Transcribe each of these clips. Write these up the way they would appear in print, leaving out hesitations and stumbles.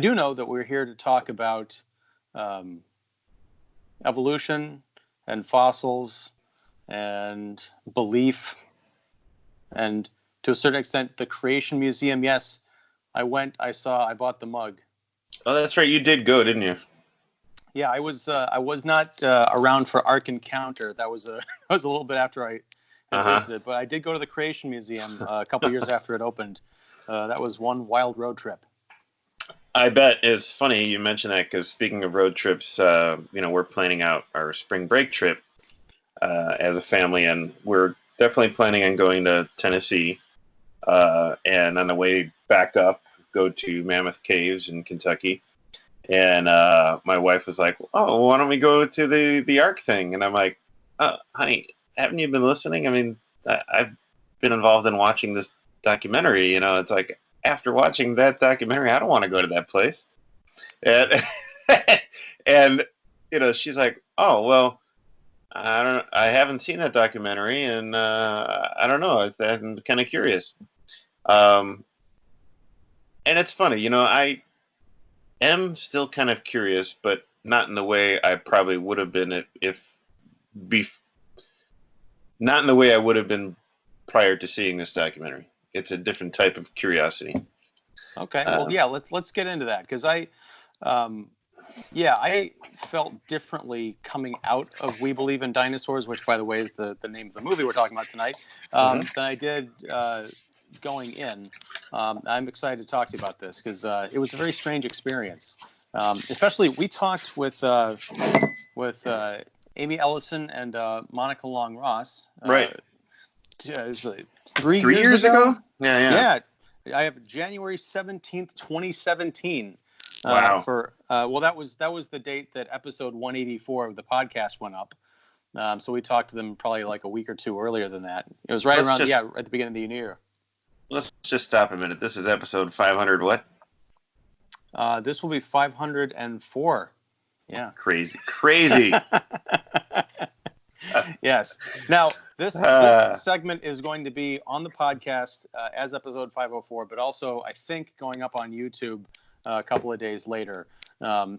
do know that we're here to talk about evolution and fossils and belief and, to a certain extent, the Creation Museum. Yes, I bought the mug. Oh, that's right. You did go, didn't you? Yeah, I was not around for Ark Encounter. That was that was a little bit after I had visited, but I did go to the Creation Museum a couple years after it opened. That was one wild road trip. I bet. It's funny you mentioned that, because speaking of road trips, we're planning out our spring break trip as a family, and we're definitely planning on going to Tennessee, and on the way back up, go to Mammoth Caves in Kentucky. And my wife was like, "Oh, why don't we go to the Ark thing?" And I'm like, "Honey, haven't you been listening? I mean, I've been involved in watching this documentary. It's like, after watching that documentary, I don't want to go to that place." And and she's like, "Oh, well, I haven't seen that documentary, and I don't know. I'm kind of curious." And it's funny, I am still kind of curious, but not in the way I probably would have been not in the way I would have been prior to seeing this documentary. It's a different type of curiosity. Okay. Well, yeah, let's get into that, because I felt differently coming out of We Believe in Dinosaurs, which, by the way, is the name of the movie we're talking about tonight, than I did going in. I'm excited to talk to you about this, because it was a very strange experience. Especially, we talked with Amy Ellison and Monica Long Ross. Right. It was like 3 years ago? Yeah. I have January 17th, 2017. Wow. That was the date that episode 184 of the podcast went up. So we talked to them probably like a week or two earlier than that. It was at the beginning of the new year. Let's just stop a minute. This is episode 500 what? This will be 504. Yeah. Crazy. Yes. Now, this segment is going to be on the podcast as episode 504, but also, I think, going up on YouTube a couple of days later.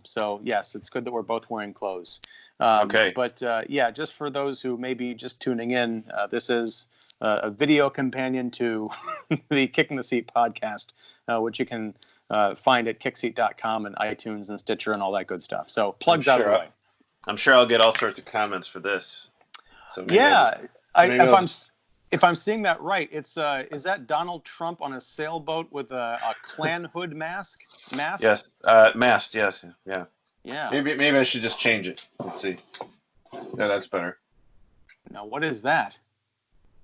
So, yes, it's good that we're both wearing clothes. Okay. But, just for those who may be just tuning in, this is a video companion to the Kicking the Seat podcast, which you can find at kickseat.com and iTunes and Stitcher and all that good stuff. So, plugs out of the way. I'm sure I'll get all sorts of comments for this. So if I'm seeing that right, it's is that Donald Trump on a sailboat with a Klan hood mask? Yes, masked. Yes, yeah. Yeah. Maybe I should just change it. Let's see. Yeah, that's better. Now, what is that?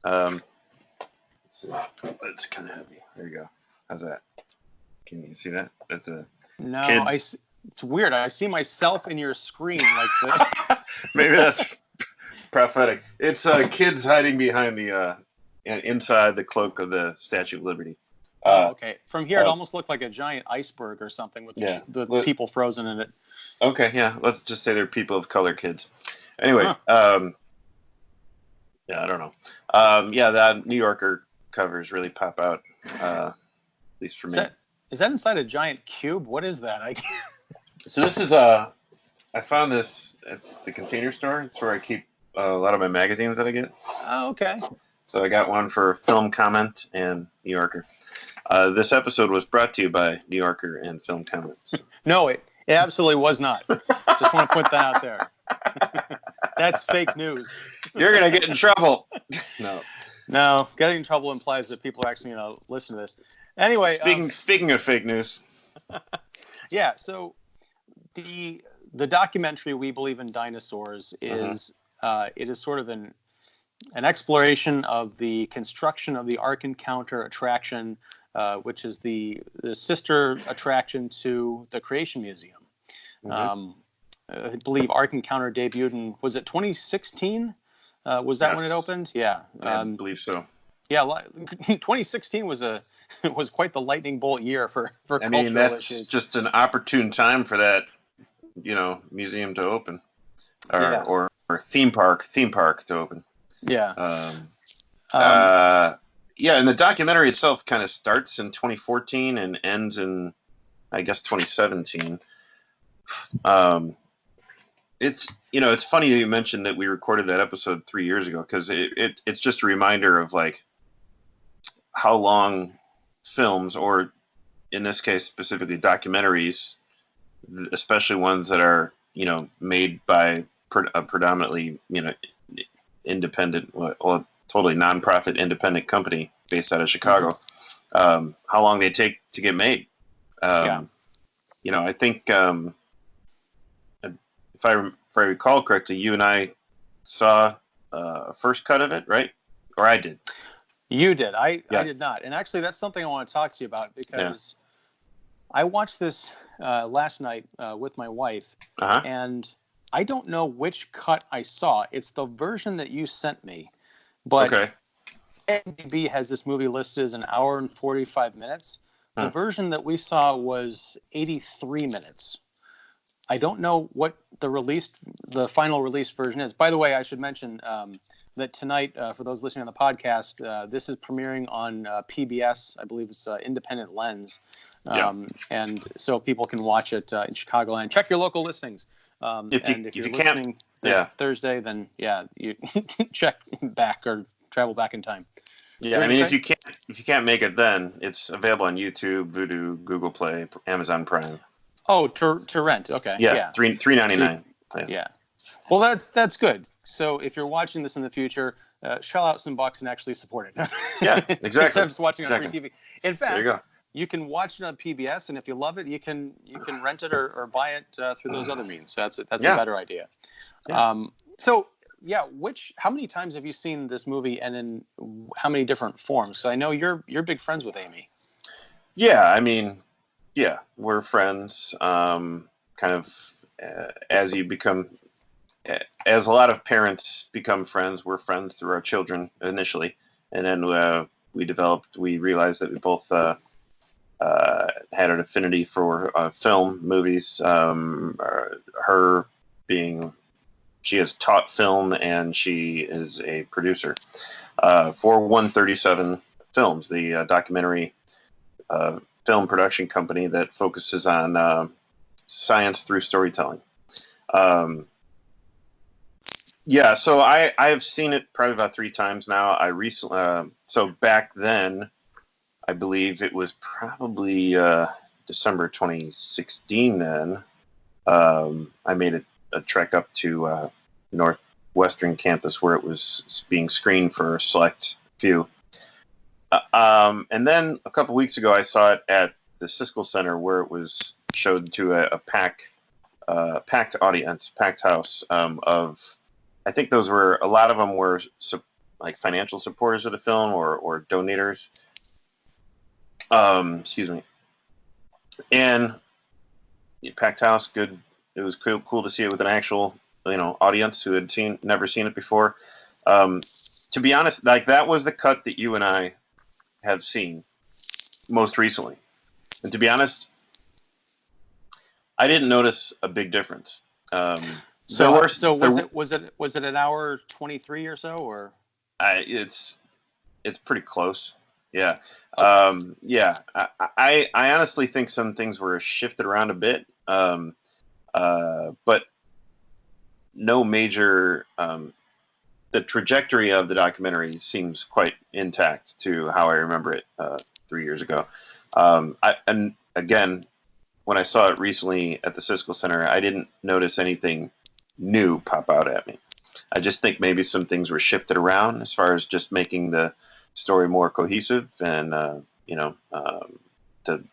Let's see. It's kind of heavy. There you go. How's that? Can you see that? That's a it's weird. I see myself in your screen like this. Maybe that's prophetic. It's kids hiding behind the inside the cloak of the Statue of Liberty. Okay. From here, it almost looked like a giant iceberg or something with the people frozen in it. Okay, yeah. Let's just say they're people of color kids. Anyway, yeah, I don't know. The New Yorker covers really pop out, at least for me. Is that inside a giant cube? What is that? So this is I found this at the Container Store. It's where I keep a lot of my magazines that I get. Oh, okay. So I got one for Film Comment and New Yorker. This episode was brought to you by New Yorker and Film Comment. No, it absolutely was not. Just want to put that out there. That's fake news. You're going to get in trouble. No, getting in trouble implies that people are actually going to listen to this. Anyway. Speaking of fake news. Yeah, so the documentary We Believe in Dinosaurs is it is sort of an exploration of the construction of the Ark Encounter attraction, which is the sister attraction to the Creation Museum. I believe Ark Encounter debuted in, was it 2016? Was that when it opened? Yeah. I believe so. Yeah, 2016 was quite the lightning bolt year for cultural issues. That's just an opportune time for that, museum to open, or theme park to open. Yeah. And the documentary itself kind of starts in 2014 and ends in I guess 2017. It's funny that you mentioned that we recorded that episode 3 years ago, because it's just a reminder of like how long films, or in this case specifically documentaries, especially ones that are made by a predominantly independent, well, totally nonprofit independent company based out of Chicago, how long they take to get made. I think if I recall correctly, you and I saw a first cut of it, right? Or I did. You did. I did not. And actually, that's something I want to talk to you about, because I watched this last night with my wife, and I don't know which cut I saw. It's the version that you sent me, but IMDb has this movie listed as 1 hour and 45 minutes. The version that we saw was 83 minutes. I don't know what the final release version is. By the way, I should mention that tonight, for those listening on the podcast, this is premiering on PBS. I believe it's Independent Lens. And so people can watch it in Chicagoland. Check your local listings. If you're listening this Thursday, then you check back or travel back in time. Yeah, I mean, if you can't make it, then it's available on YouTube, Vudu, Google Play, Amazon Prime. Oh, to rent. Okay. Yeah. $3.99. Yeah. Well, that's good. So if you're watching this in the future, shell out some bucks and actually support it. Yeah, exactly. Instead of just watching it on free TV. In fact, there you go. You can watch it on PBS, and if you love it, you can rent it or buy it through those other means. That's a better idea. Yeah. How many times have you seen this movie, and in how many different forms? So I know you're big friends with Amy. Yeah, I mean, we're friends. Kind of as a lot of parents become friends, we're friends through our children initially, and then we realized that we both had an affinity for film, movies. Her being, she has taught film, and she is a producer for 137 Films, the documentary film production company that focuses on science through storytelling. So I have seen it probably about 3 times now. I recently, so back then, I believe it was probably December 2016 then, I made a trek up to Northwestern campus where it was being screened for a select few. And then a couple weeks ago, I saw it at the Siskel Center, where it was showed to a packed audience, packed house of, I think a lot of them were like financial supporters of the film or donators. Excuse me. And packed house, good. It was cool to see it with an actual, audience who had never seen it before. To be honest, like, that was the cut that you and I have seen most recently. And to be honest, I didn't notice a big difference. Was it 1 hour 23 or so, or? It's pretty close. Yeah. Okay. I honestly think some things were shifted around a bit. But no major, the trajectory of the documentary seems quite intact to how I remember it 3 years ago. And again, when I saw it recently at the Siskel Center, I didn't notice anything new pop out at me. I just think maybe some things were shifted around as far as just making the story more cohesive and, to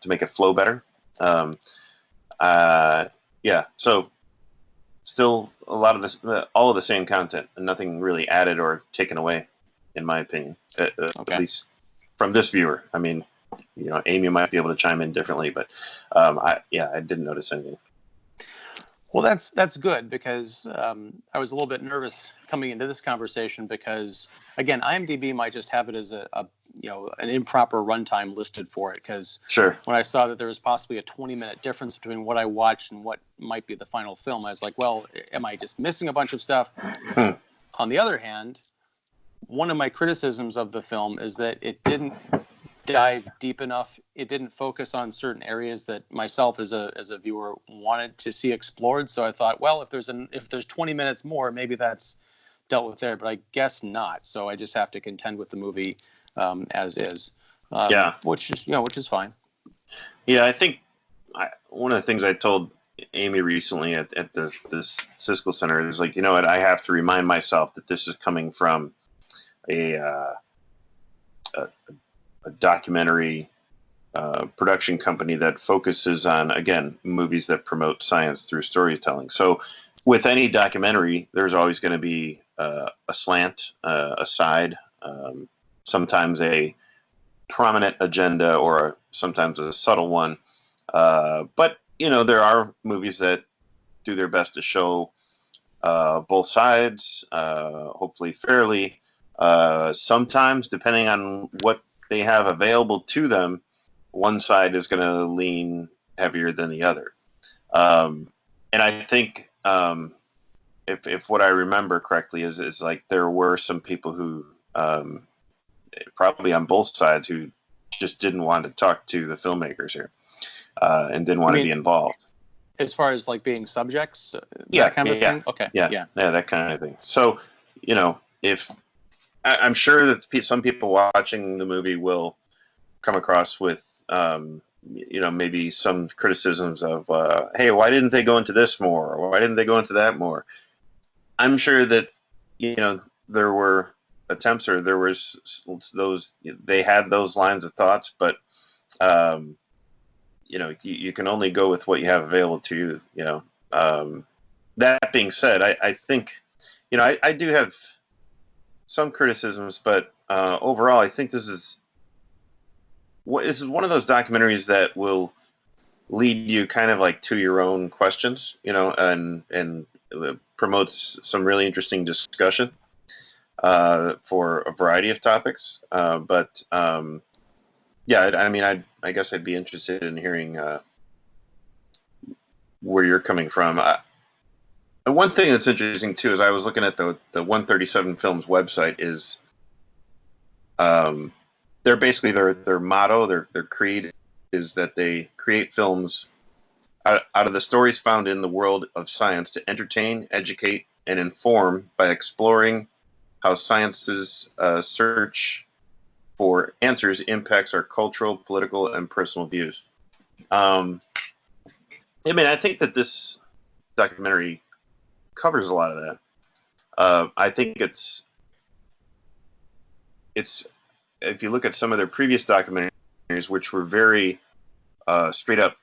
make it flow better. So still a lot of this, all of the same content, and nothing really added or taken away, in my opinion, at least from this viewer. I mean, Amy might be able to chime in differently, but I didn't notice anything. Well, that's good, because I was a little bit nervous coming into this conversation because, again, IMDb might just have it as an improper runtime listed for it. Because when I saw that there was possibly a 20-minute difference between what I watched and what might be the final film, I was like, well, am I just missing a bunch of stuff? On the other hand, one of my criticisms of the film is that it didn't dive deep enough. It didn't focus on certain areas that myself as a viewer wanted to see explored. So I thought, well, if there's 20 minutes more, maybe that's dealt with there. But I guess not. So I just have to contend with the movie as is. Which is fine. Yeah, I think one of the things I told Amy recently at this Cisco Center is like, you know what, I have to remind myself that this is coming from a documentary production company that focuses on, again, movies that promote science through storytelling. So with any documentary, there's always going to be a slant, a side, sometimes a prominent agenda or sometimes a subtle one. But, there are movies that do their best to show both sides, hopefully fairly. Sometimes, depending on what they have available to them, one side is going to lean heavier than the other. And I think if what I remember correctly is like there were some people who probably on both sides who just didn't want to talk to the filmmakers here and didn't want to be involved. As far as like being subjects, that kind of thing? Okay. Yeah, that kind of thing. So, if I'm sure that some people watching the movie will come across with, maybe some criticisms of, hey, why didn't they go into this more? Or why didn't they go into that more? I'm sure that, there were attempts or there was they had those lines of thoughts, but, you can only go with what you have available to you, that being said, I think, I do have some criticisms, but overall, I think this is one of those documentaries that will lead you kind of like to your own questions, and promotes some really interesting discussion for a variety of topics. But I guess I'd be interested in hearing where you're coming from. And one thing that's interesting too is I was looking at the 137 Films website. Is they're basically their motto, their creed is that they create films out of the stories found in the world of science to entertain, educate, and inform by exploring how science's search for answers impacts our cultural, political, and personal views. I think that this documentary covers a lot of that. I think it's if you look at some of their previous documentaries, which were very straight up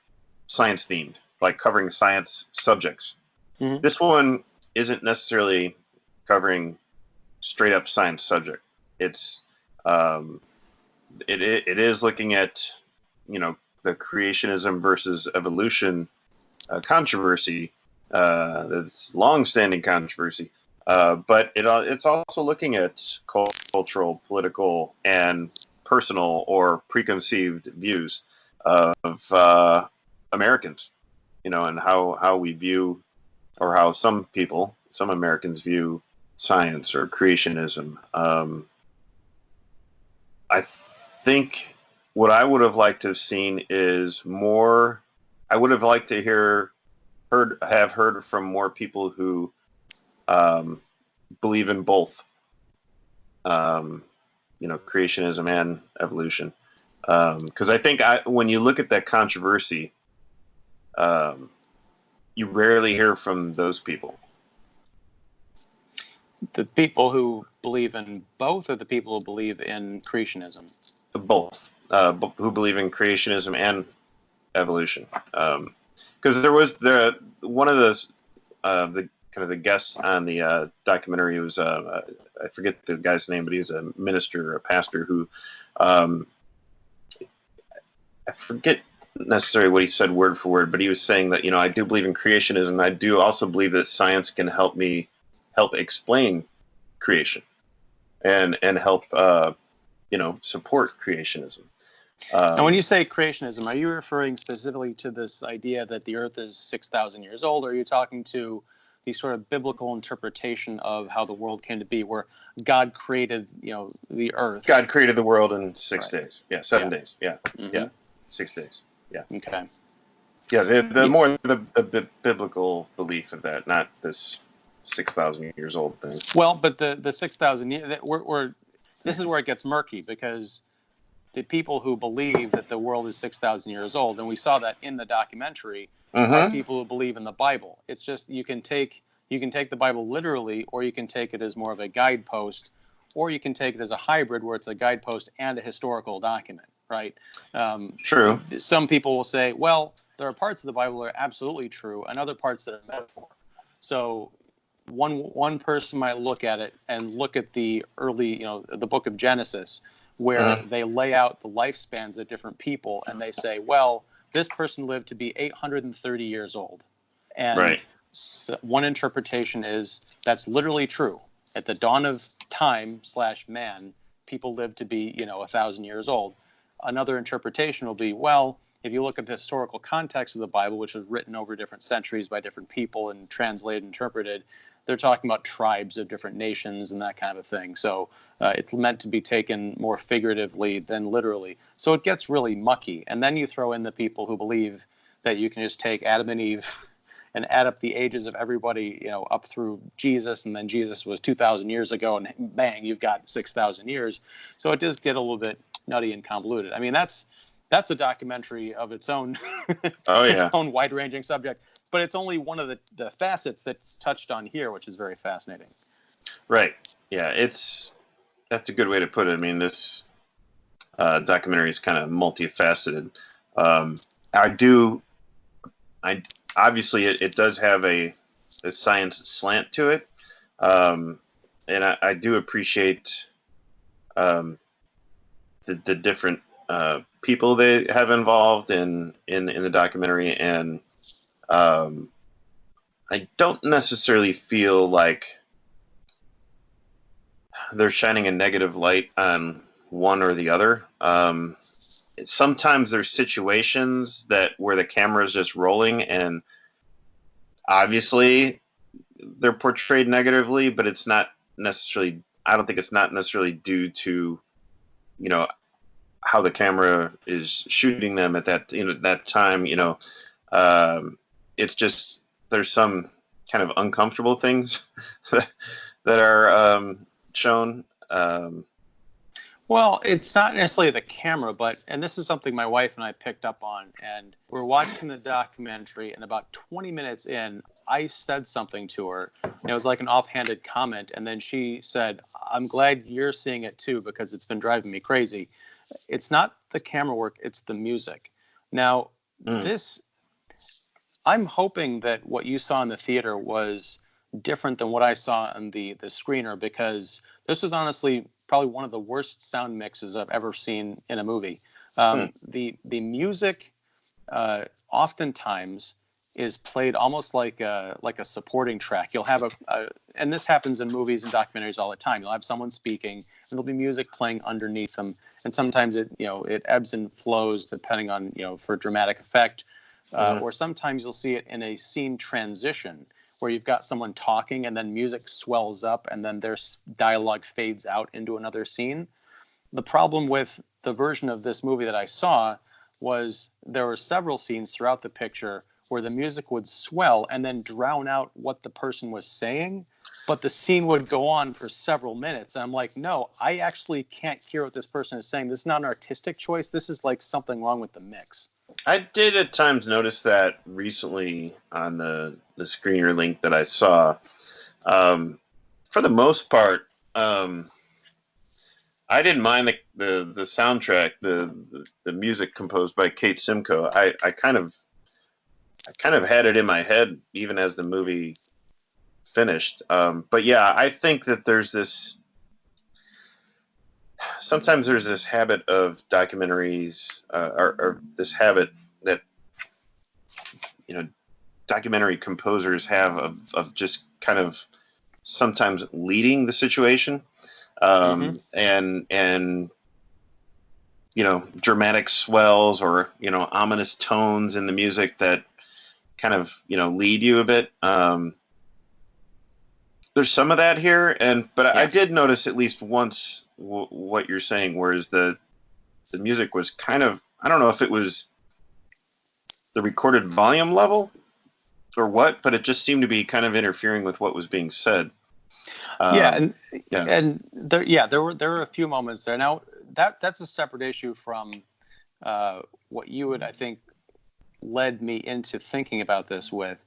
science themed, like covering science subjects. Mm-hmm. This one isn't necessarily covering straight up science subject. It's it is looking at the creationism versus evolution controversy. That's long-standing controversy, but it's also looking at cultural, political, and personal or preconceived views of Americans, and how we view, or how some Americans view science or creationism. I think what I would have liked to have seen is more. I would have liked to have heard from more people who believe in both, creationism and evolution. Because I think when you look at that controversy, you rarely hear from those people. The people who believe in both, or the people who believe in creationism? Both. Who believe in creationism and evolution. Because there was one of the kind of the guests on the documentary was I forget the guy's name, but he's a minister, a pastor who I forget necessarily what he said word for word, but he was saying that I do believe in creationism. I do also believe that science can help explain creation and help support creationism. And when you say creationism, are you referring specifically to this idea that the Earth is 6,000 years old, or are you talking to the sort of biblical interpretation of how the world came to be, where God created, the earth. God created the world in 6 Right. days. Yeah, 7 days. Yeah, yeah, 6 days. Yeah. Okay. Yeah, the more the biblical belief of that, not this 6,000 years old thing. Well, but the 6,000 years, this is where it gets murky, because the people who believe that the world is 6,000 years old, and we saw that in the documentary, are people who believe in the Bible. It's just you can take the Bible literally, or you can take it as more of a guidepost, or you can take it as a hybrid where it's a guidepost and a historical document, right? True. Some people will say, well, there are parts of the Bible that are absolutely true, and other parts that are metaphor. So one person might look at it and look at the early, the book of Genesis, where they lay out the lifespans of different people, and they say, well, this person lived to be 830 years old. And one interpretation is that's literally true. At the dawn of time / man, people lived to be, 1,000 years old. Another interpretation will be, well, if you look at the historical context of the Bible, which was written over different centuries by different people and translated and interpreted, they're talking about tribes of different nations and that kind of thing. So it's meant to be taken more figuratively than literally. So it gets really mucky. And then you throw in the people who believe that you can just take Adam and Eve and add up the ages of everybody, up through Jesus, and then Jesus was 2,000 years ago, and bang, you've got 6,000 years. So it does get a little bit nutty and convoluted. I mean, that's a documentary of its own, its own wide-ranging subject. But it's only one of the facets that's touched on here, which is very fascinating. Right. Yeah, that's a good way to put it. I mean, this documentary is kind of multifaceted. Obviously it does have a science slant to it, and I do appreciate the different people they have involved in the documentary, and I don't necessarily feel like they're shining a negative light on one or the other. Sometimes there's situations where the camera is just rolling, and obviously they're portrayed negatively, but it's not necessarily. I don't think it's not necessarily due to, how the camera is shooting them at that time. It's just there's some kind of uncomfortable things that are shown. Well, it's not necessarily the camera, and this is something my wife and I picked up on, and we're watching the documentary, and about 20 minutes in, I said something to her, and it was like an offhanded comment, and then she said, I'm glad you're seeing it too, because it's been driving me crazy. It's not the camera work, it's the music. Now, I'm hoping that what you saw in the theater was different than what I saw on the screener, because this was honestly probably one of the worst sound mixes I've ever seen in a movie. The music oftentimes is played almost like a supporting track. You'll have and this happens in movies and documentaries all the time. You'll have someone speaking, and there'll be music playing underneath them, and sometimes it ebbs and flows depending on for dramatic effect, or sometimes you'll see it in a scene transition, where you've got someone talking and then music swells up and then their dialogue fades out into another scene. The problem with the version of this movie that I saw was there were several scenes throughout the picture where the music would swell and then drown out what the person was saying, but the scene would go on for several minutes. And I'm like, no, I actually can't hear what this person is saying. This is not an artistic choice. This is like something wrong with the mix. I did at times notice that recently on the screener link that I saw. For the most part, I didn't mind the soundtrack, the music composed by Kate Simcoe. I kind of had it in my head even as the movie finished. But yeah, I think that sometimes there's this habit of documentaries, or this habit that documentary composers have of just kind of sometimes leading the situation, and dramatic swells or ominous tones in the music that kind of lead you a bit. there's some of that here, but Yeah. I did notice at least once what you're saying, whereas the music was kind of, I don't know if it was the recorded volume level or what, but it just seemed to be kind of interfering with what was being said. Yeah, Yeah. and there were a few moments there. Now that's a separate issue from what you would, I think, led me into thinking about this with,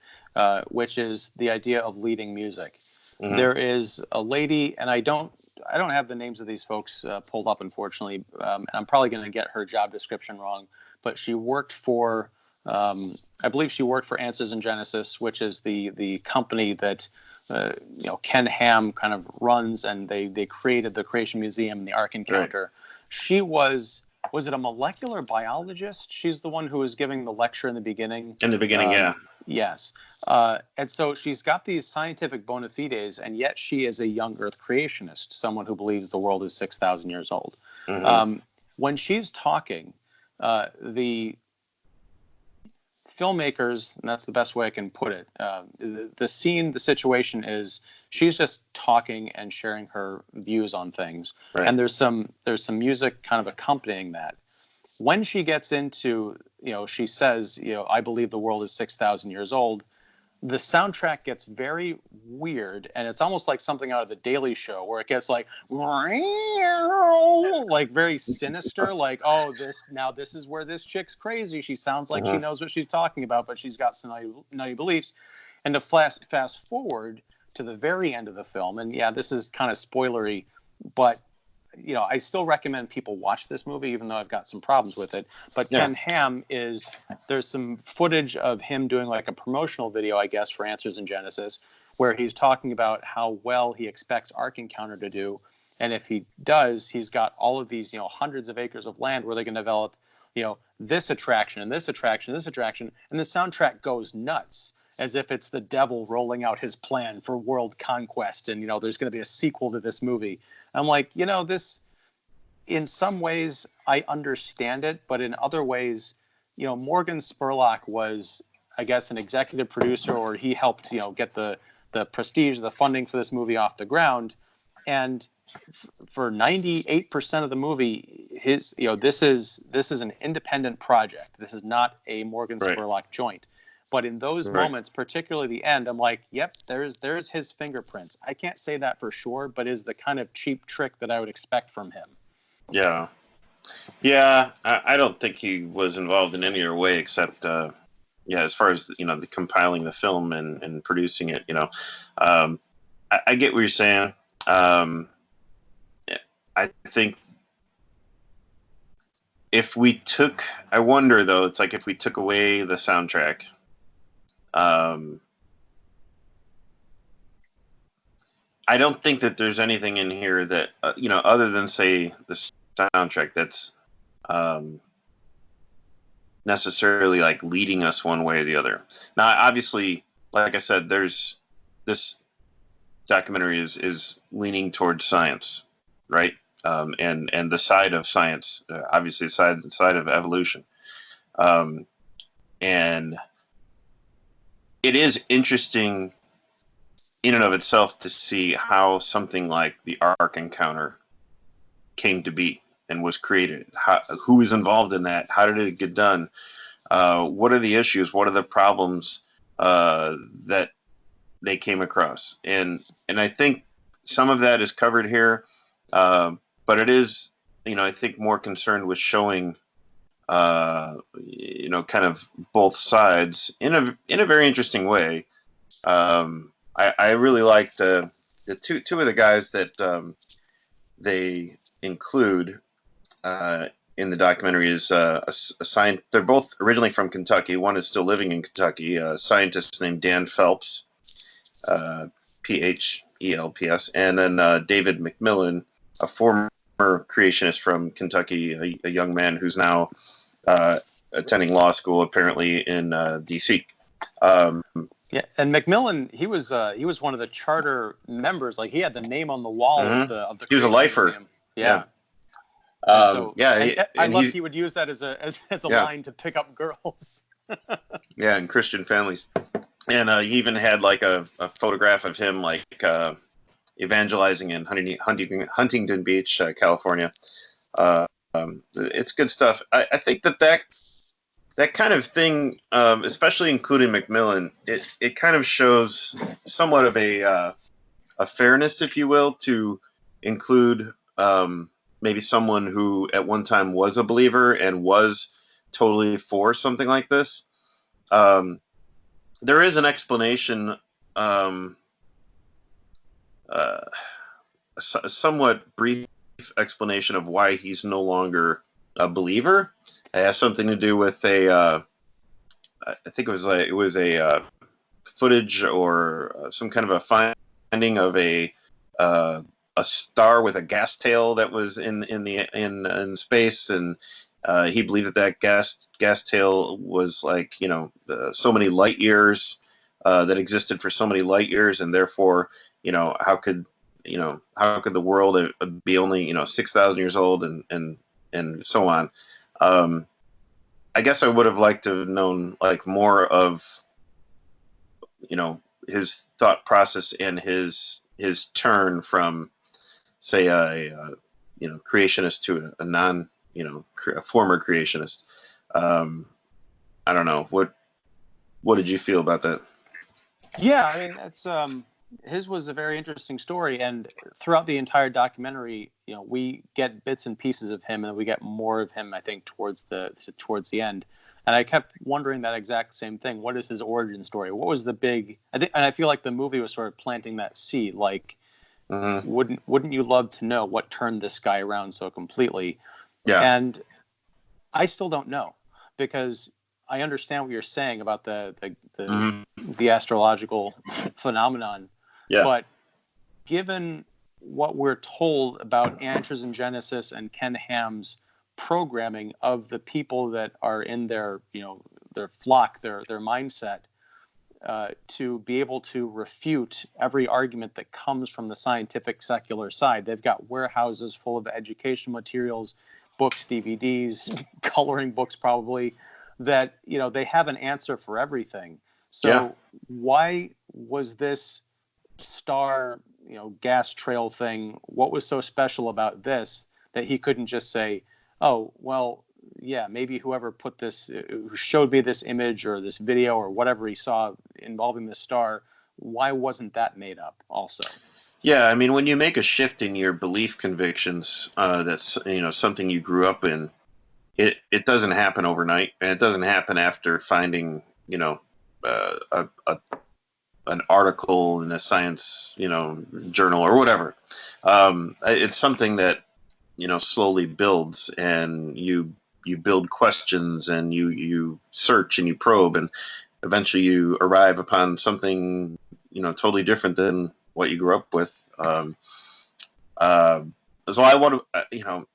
which is the idea of leading music. Mhm. There is a lady, and I don't have the names of these folks pulled up, unfortunately, and I'm probably going to get her job description wrong. But she worked for, I believe she worked for Answers in Genesis, which is the company that Ken Ham kind of runs, and they created the Creation Museum and the Ark Encounter. Right. She was it a molecular biologist? She's the one who was giving the lecture in the beginning. In the beginning, yeah. Yes. And so she's got these scientific bona fides, and yet she is a young Earth creationist, someone who believes the world is 6,000 years old. Mm-hmm. When she's talking, the filmmakers, and that's the best way I can put it, the scene, the situation is she's just talking and sharing her views on things. Right. And there's some music kind of accompanying that. When she gets into, she says, I believe the world is 6,000 years old, the soundtrack gets very weird, and it's almost like something out of the Daily Show, where it gets like very sinister, like, oh, this is where this chick's crazy. She sounds like she knows what she's talking about, but she's got some nutty beliefs. And to fast forward to the very end of the film, and yeah, this is kind of spoilery, but I still recommend people watch this movie, even though I've got some problems with it. But yeah. Ken Ham there's some footage of him doing like a promotional video, I guess, for Answers in Genesis, where he's talking about how well he expects Ark Encounter to do. And if he does, he's got all of these, hundreds of acres of land where they can develop, this attraction and this attraction, and this attraction. And the soundtrack goes nuts, as if it's the devil rolling out his plan for world conquest. And, there's going to be a sequel to this movie. I'm like, this, in some ways, I understand it, but in other ways, Morgan Spurlock was, I guess, an executive producer, or he helped, get the prestige, the funding for this movie off the ground. And for 98% of the movie, this is an independent project. This is not a Morgan Spurlock joint. But in those moments, particularly the end, I'm like, yep, there's his fingerprints. I can't say that for sure, but is the kind of cheap trick that I would expect from him. Yeah. Yeah, I don't think he was involved in any other way except, as far as, the compiling the film and producing it, I get what you're saying. I think I wonder, though, it's like if we took away the soundtrack, I don't think that there's anything in here that, other than, say, the soundtrack that's necessarily like leading us one way or the other. Now, obviously, like I said, this documentary is leaning towards science, right? And the side of science, obviously, the side of evolution. And it is interesting in and of itself to see how something like the Ark Encounter came to be and was created. Who was involved in that? How did it get done? What are the issues? What are the problems that they came across? And I think some of that is covered here, but it is, I think more concerned with showing, kind of both sides in a very interesting way. I really like the two of the guys that they include in the documentary is a scientist. They're both originally from Kentucky. One is still living in Kentucky. A scientist named Dan Phelps, Phelps, and then David McMillan, a former creationist from Kentucky, a young man who's now attending law school, apparently in D.C. Yeah, and McMillan, he was one of the charter members. Like, he had the name on the wall of the. He was a lifer. Museum. Yeah. I love he would use that as a line to pick up girls. Yeah, and Christian families. And he even had like a photograph of him like evangelizing in Huntington Beach, California. Uh, it's good stuff. I think that kind of thing, especially including McMillan, it kind of shows somewhat of a fairness, if you will, to include maybe someone who at one time was a believer and was totally for something like this. Um, there is an explanation, um, uh, a somewhat brief explanation of why he's no longer a believer. It has something to do with I think it was a footage or some kind of a finding of a star with a gas tail that was in space, and he believed that gas tail was like so many light years that existed for so many light years, and therefore how could the world be only 6,000 years old and so on. Um, I guess I would have liked to have known like more of his thought process and his turn from say creationist to a non a former creationist. um, I don't know what did you feel about that? Yeah, I mean that's his was a very interesting story, and throughout the entire documentary, we get bits and pieces of him, and we get more of him, I think, towards the end. And I kept wondering that exact same thing. What is his origin story? What was the big? I think, and I feel like the movie was sort of planting that seed. Like, Mm-hmm. wouldn't you love to know what turned this guy around so completely? Yeah. And I still don't know, because I understand what you're saying about Mm-hmm. the astrological phenomenon, Yeah. but given what we're told about Answers in Genesis and Ken Ham's programming of the people that are in their flock, their mindset, to be able to refute every argument that comes from the scientific secular side. They've got warehouses full of educational materials, books, DVDs, coloring books, probably, that they have an answer for everything. Yeah. So why was this star, gas trail thing, what was so special about this that he couldn't just say, oh, well, yeah, maybe whoever put this, who showed me this image or this video or whatever he saw involving this star, why wasn't that made up also? Yeah, I mean, when you make a shift in your belief convictions, that's something you grew up in. It doesn't happen overnight, and it doesn't happen after finding a an article in a science journal or whatever. It's something that slowly builds, and you build questions, and you search and you probe, and eventually you arrive upon something totally different than what you grew up with. Uh, so I want to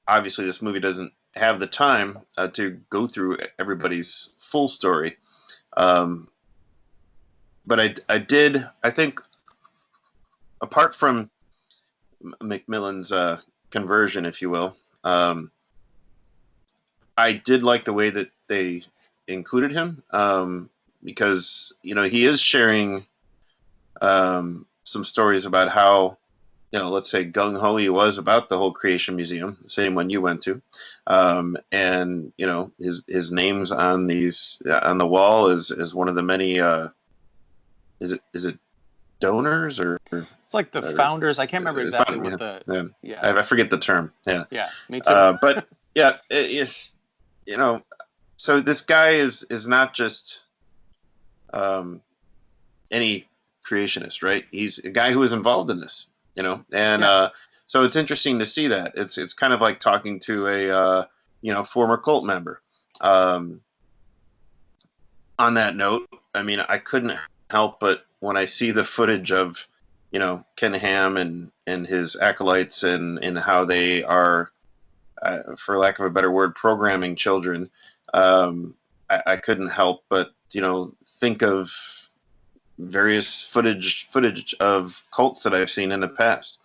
obviously this movie doesn't have the time to go through everybody's full story. Um, but I think apart from McMillan's conversion, if you will, I did like the way that they included him, because he is sharing some stories about how let's say gung ho he was about the whole Creation Museum, the same one you went to, and his name's on on the wall is one of the many. Is it donors or It's like the founders. I can't remember exactly what I forget the term. Yeah. Yeah, me too. But yeah, it's so this guy is not just any creationist, right? He's a guy who was involved in this, and so it's interesting to see that. It's kind of like talking to a former cult member. On that note, I mean, I couldn't help but when I see the footage of Ken Ham and his acolytes and how they are, for lack of a better word, programming children. I couldn't help but think of various footage of cults that I've seen in the past.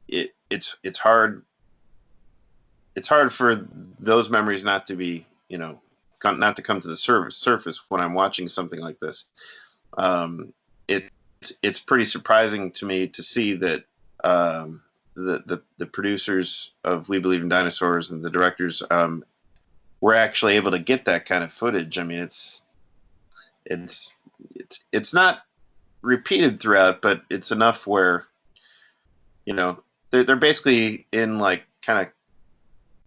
It's hard for those memories not to be not to come to the surface when I'm watching something like this. It's pretty surprising to me to see that the producers of We Believe in Dinosaurs and the directors were actually able to get that kind of footage. I mean, it's not repeated throughout, but it's enough where, you know, they're basically in like kind of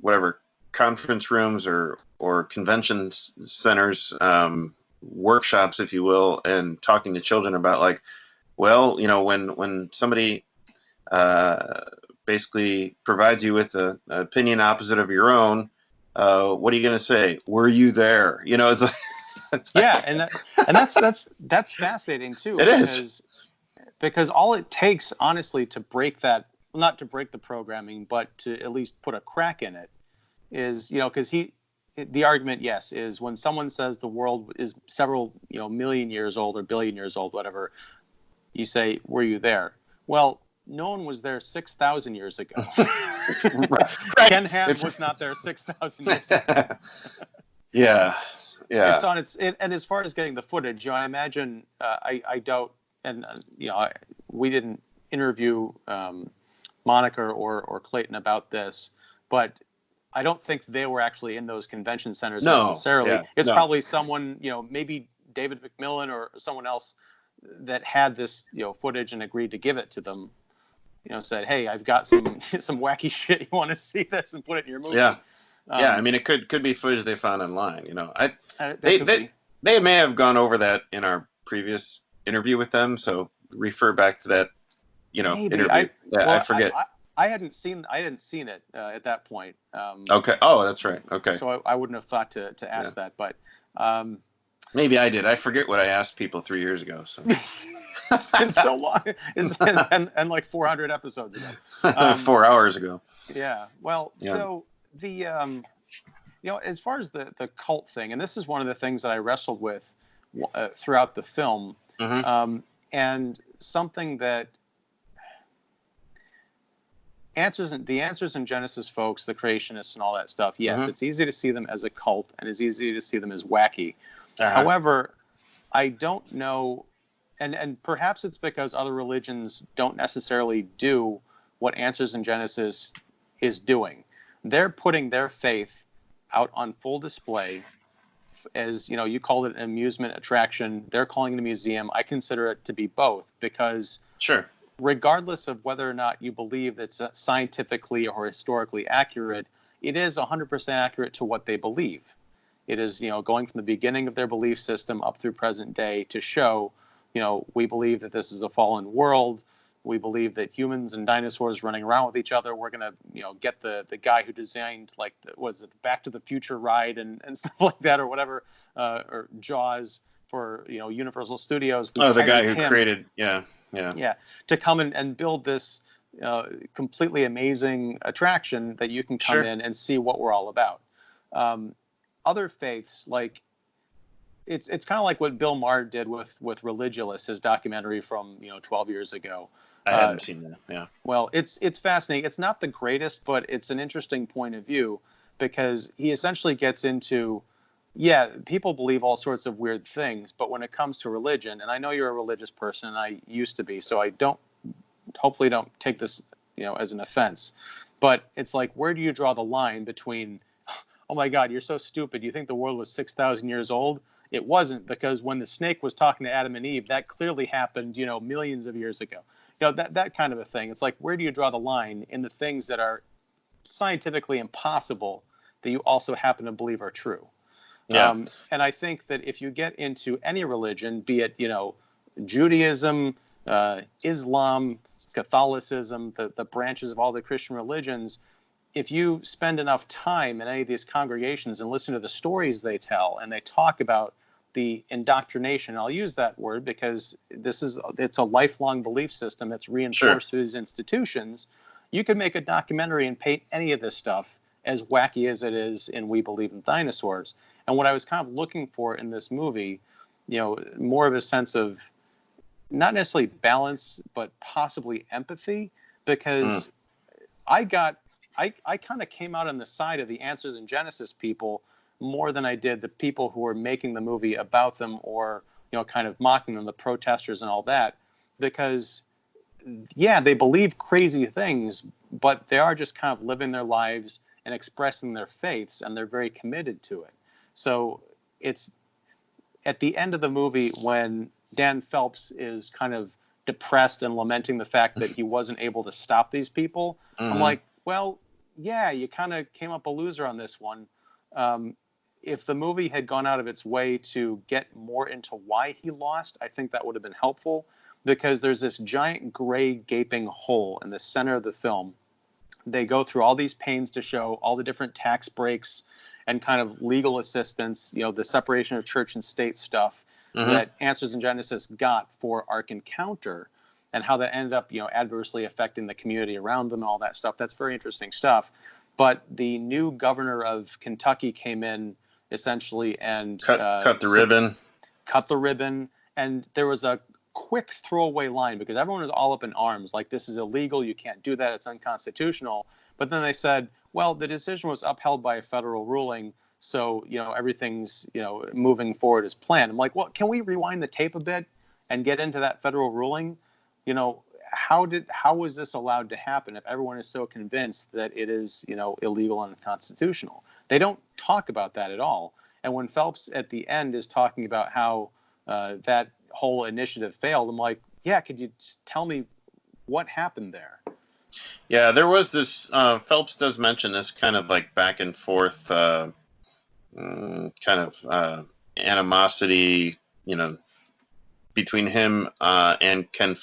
whatever conference rooms or convention centers, workshops, if you will, and talking to children about like, well, you know, when somebody basically provides you with an opinion opposite of your own, what are you going to say? Were you there? You know, it's like, yeah, and that's fascinating too. It is. Because all it takes, honestly, to break that, not to break the programming, but to at least put a crack in it, is, you know, because the argument, yes, is when someone says the world is several, you know, million years old or billion years old, whatever, you say, were you there? Well, no one was there 6,000 years ago. Right. Ken Ham was not there 6,000 years ago. Yeah. It's on and as far as getting the footage, you know, I imagine, I doubt, and you know, we didn't interview Monica or Clayton about this, but I don't think they were actually in those convention centers necessarily. Yeah, it's probably someone, you know, maybe David McMillan or someone else that had this, you know, footage and agreed to give it to them. You know, said, "Hey, I've got some wacky shit. You want to see this and put it in your movie?" Yeah. I mean, it could be footage they found online. You know, they may have gone over that in our previous interview with them. So refer back to that, you know, maybe. interview. I forget. I hadn't seen it at that point. Okay. Oh, that's right. Okay. So I wouldn't have thought to ask that, but maybe I did. I forget what I asked people 3 years ago. So it's been so long. And like 400 episodes ago. 4 hours ago. Yeah. Well, so the you know, as far as the cult thing, and this is one of the things that I wrestled with throughout the film, and something that the answers in Genesis folks, the creationists and all that stuff, yes, it's easy to see them as a cult and it's easy to see them as wacky. However, I don't know, and perhaps it's because other religions don't necessarily do what Answers in Genesis is doing. They're putting their faith out on full display. As you know, you called it an amusement attraction. They're calling it a museum. I consider it to be both, because regardless of whether or not you believe it's scientifically or historically accurate, it is 100% accurate to what they believe. It is, you know, going from the beginning of their belief system up through present day to show, you know, we believe that this is a fallen world. We believe that humans and dinosaurs running around with each other, we're going to, you know, get the guy who designed, like, was it Back to the Future ride and stuff like that, or whatever, or Jaws for, you know, Universal Studios. The guy who created, to come and build this completely amazing attraction that you can come in and see what we're all about. Other faiths, like, it's kind of like what Bill Maher did with Religulous, his documentary from, you know, 12 years ago. I haven't seen that. Yeah. Well, it's fascinating. It's not the greatest, but it's an interesting point of view, because he essentially gets into, people believe all sorts of weird things, but when it comes to religion, and I know you're a religious person, and I used to be, so I hopefully don't take this, you know, as an offense, but it's like, where do you draw the line between, oh my God, you're so stupid, you think the world was 6,000 years old? It wasn't, because when the snake was talking to Adam and Eve, that clearly happened, you know, millions of years ago. You know, that kind of a thing. It's like, where do you draw the line in the things that are scientifically impossible that you also happen to believe are true? And I think that if you get into any religion, be it, you know, Judaism, Islam, Catholicism, the branches of all the Christian religions, if you spend enough time in any of these congregations and listen to the stories they tell, and they talk about the indoctrination, I'll use that word because it's a lifelong belief system that's reinforced through these institutions, you could make a documentary and paint any of this stuff as wacky as it is in We Believe in Dinosaurs. And what I was kind of looking for in this movie, you know, more of a sense of not necessarily balance, but possibly empathy, because I kind of came out on the side of the Answers in Genesis people more than I did the people who were making the movie about them, or kind of mocking them, the protesters and all that, because yeah, they believe crazy things, but they are just kind of living their lives and expressing their faiths, and they're very committed to it. So it's at the end of the movie when Dan Phelps is kind of depressed and lamenting the fact that he wasn't able to stop these people. I'm like, well, yeah, you kind of came up a loser on this one. If the movie had gone out of its way to get more into why he lost, I think that would have been helpful, because there's this giant gray gaping hole in the center of the film. They go through all these pains to show all the different tax breaks and kind of legal assistance, the separation of church and state stuff that Answers in Genesis got for Ark Encounter, and how that ended up, adversely affecting the community around them and all that stuff. That's very interesting stuff. But the new governor of Kentucky came in essentially and cut the ribbon. Cut the ribbon. And there was a quick throwaway line, because everyone was all up in arms, like, this is illegal, you can't do that, it's unconstitutional. But then they said, well, the decision was upheld by a federal ruling, so everything's moving forward as planned. I'm like, well, can we rewind the tape a bit and get into that federal ruling? How was this allowed to happen if everyone is so convinced that it is illegal and unconstitutional? They don't talk about that at all. And when Phelps at the end is talking about how that whole initiative failed, I'm like, yeah, could you just tell me what happened there? Yeah, there was this, Phelps does mention this kind of like back and forth kind of animosity, between him and Ken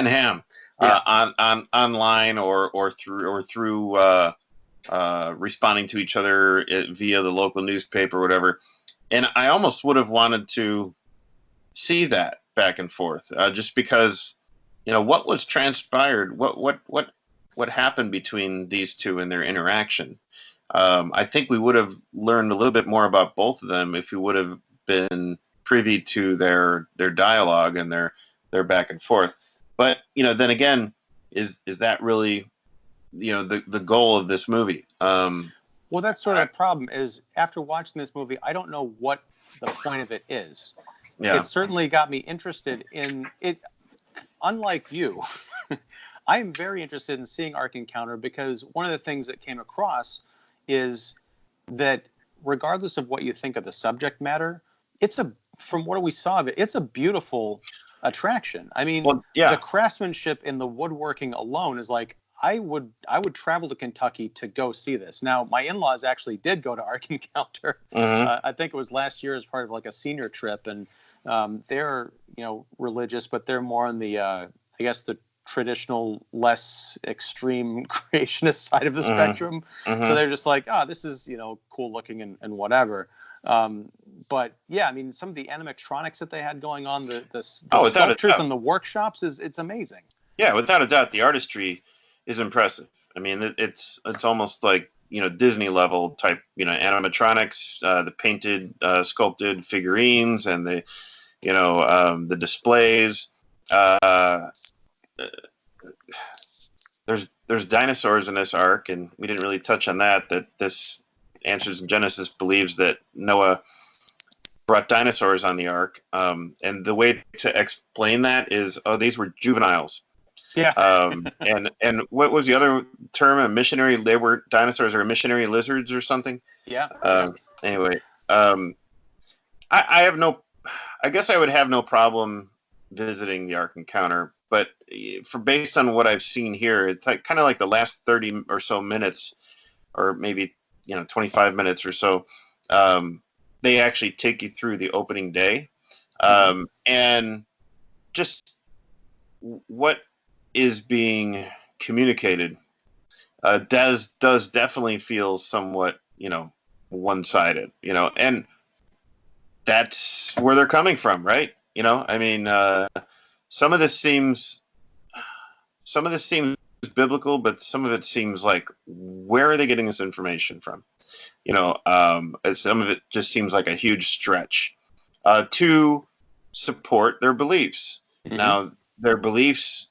Ham, on online or through responding to each other via the local newspaper or whatever. And I almost would have wanted to see that back and forth, just because, what was transpired, what happened between these two in their interaction. I think we would have learned a little bit more about both of them if we would have been privy to their dialogue and their back and forth. But then again, is that really the goal of this movie? Well, that's sort of the problem. Is after watching this movie, I don't know what the point of it is. Yeah. It certainly got me interested in it. Unlike you, I am very interested in seeing Ark Encounter, because one of the things that came across is that regardless of what you think of the subject matter, from what we saw of it, it's a beautiful attraction. I mean, the craftsmanship in the woodworking alone is like, I would travel to Kentucky to go see this. Now, my in-laws actually did go to Ark Encounter. I think it was last year as part of like a senior trip, and they're religious, but they're more on the I guess the traditional, less extreme creationist side of the spectrum. So they're just like, this is cool looking and whatever. But yeah, I mean, some of the animatronics that they had going on, the sculptures and the workshops it's amazing. Yeah, without a doubt, the artistry is impressive. I mean, it's almost like Disney level type animatronics, the painted, sculpted figurines, and the displays. There's dinosaurs in this ark, and we didn't really touch on that. That this Answers in Genesis believes that Noah brought dinosaurs on the ark, and the way to explain that is, these were juveniles. Yeah. And what was the other term? A missionary? They were dinosaurs or missionary lizards or something. Yeah. Anyway, I guess I would have no problem visiting the Ark Encounter, but based on what I've seen here, it's kind of like the last 30 or so minutes, or maybe 25 minutes or so. They actually take you through the opening day, and just what is being communicated does definitely feel somewhat one-sided, and that's where they're coming from, right? I mean, some of this seems biblical, but some of it seems like, where are they getting this information from? Some of it just seems like a huge stretch to support their beliefs. Now, their beliefs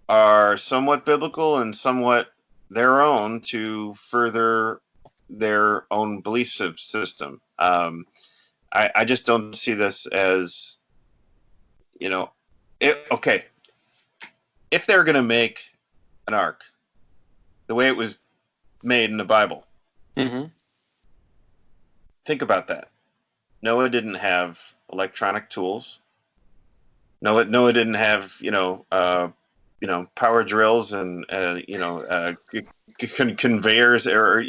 are somewhat biblical and somewhat their own to further their own belief system. I just don't see this as, okay, if they're going to make an ark the way it was made in the Bible, think about that. Noah didn't have electronic tools. Noah didn't have, power drills and, conveyors or,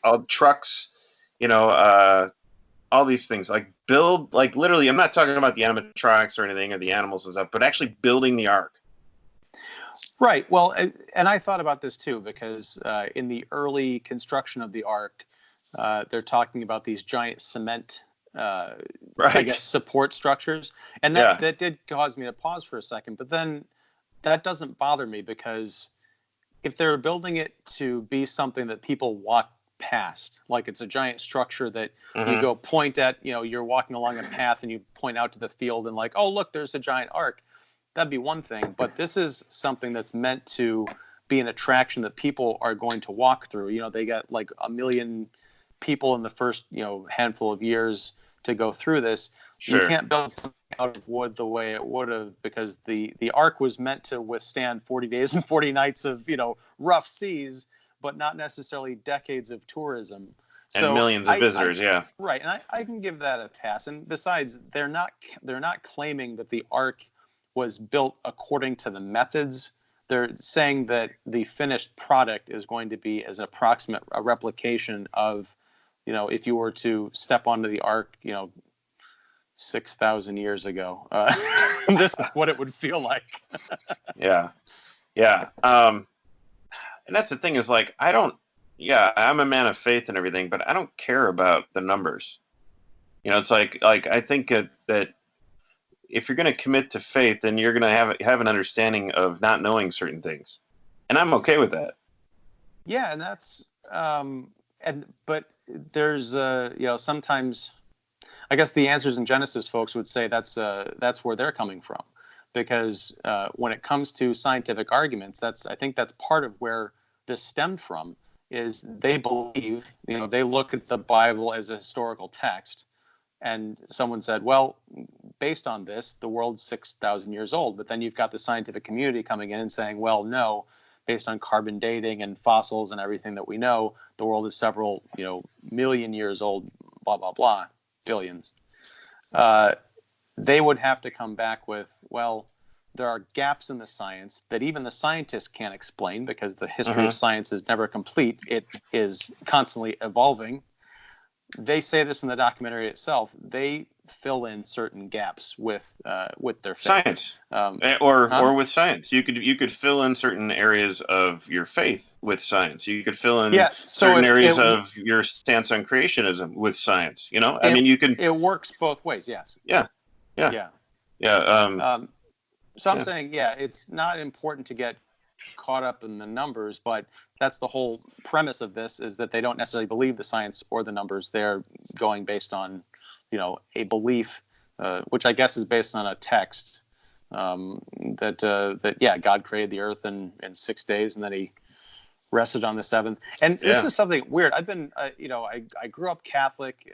all trucks, all these things, like build, like literally, I'm not talking about the animatronics or anything or the animals and stuff, but actually building the ark. Right. Well, and I thought about this too, because in the early construction of the ark, they're talking about these giant cement, I guess, support structures. And that did cause me to pause for a second. But then that doesn't bother me, because if they're building it to be something that people walk past, like it's a giant structure that you go point at, you're walking along a path and you point out to the field and like, oh, look, there's a giant ark. That'd be one thing. But this is something that's meant to be an attraction that people are going to walk through. They got like 1 million people in the first, handful of years to go through this. Sure. You can't build something out of wood the way it would have, because the ark was meant to withstand 40 days and 40 nights of, rough seas, but not necessarily decades of tourism. And millions of visitors, yeah. Right, and I can give that a pass. And besides, they're not claiming that the ark was built according to the methods. They're saying that the finished product is going to be as approximate a replication of, if you were to step onto the ark, 6,000 years ago. This is what it would feel like. Yeah. And that's the thing, is like, I'm a man of faith and everything, but I don't care about the numbers. It's like I think that if you're going to commit to faith, then you're going to have an understanding of not knowing certain things. And I'm okay with that. Yeah. And that's, but there's, sometimes, I guess the Answers in Genesis folks would say that's where they're coming from, because when it comes to scientific arguments, I think that's part of where this stemmed from. Is they believe, they look at the Bible as a historical text, and someone said, well, based on this, the world's 6,000 years old. But then you've got the scientific community coming in and saying, well, no, based on carbon dating and fossils and everything that we know, the world is several, million years old, blah, blah, blah, billions. They would have to come back with, well, there are gaps in the science that even the scientists can't explain, because the history of science is never complete. It is constantly evolving. They say this in the documentary itself. They fill in certain gaps with their faith. Science, or with science. You could fill in certain areas of your faith with science. You could fill in certain areas of your stance on creationism with science. I mean, you can. It works both ways. Yes. Yeah. So I'm saying, it's not important to get caught up in the numbers, but that's the whole premise of this, is that they don't necessarily believe the science or the numbers. They're going based on, a belief, which I guess is based on a text, that God created the earth in 6 days, and then he rested on the seventh. And this is something weird. I've been, I grew up Catholic,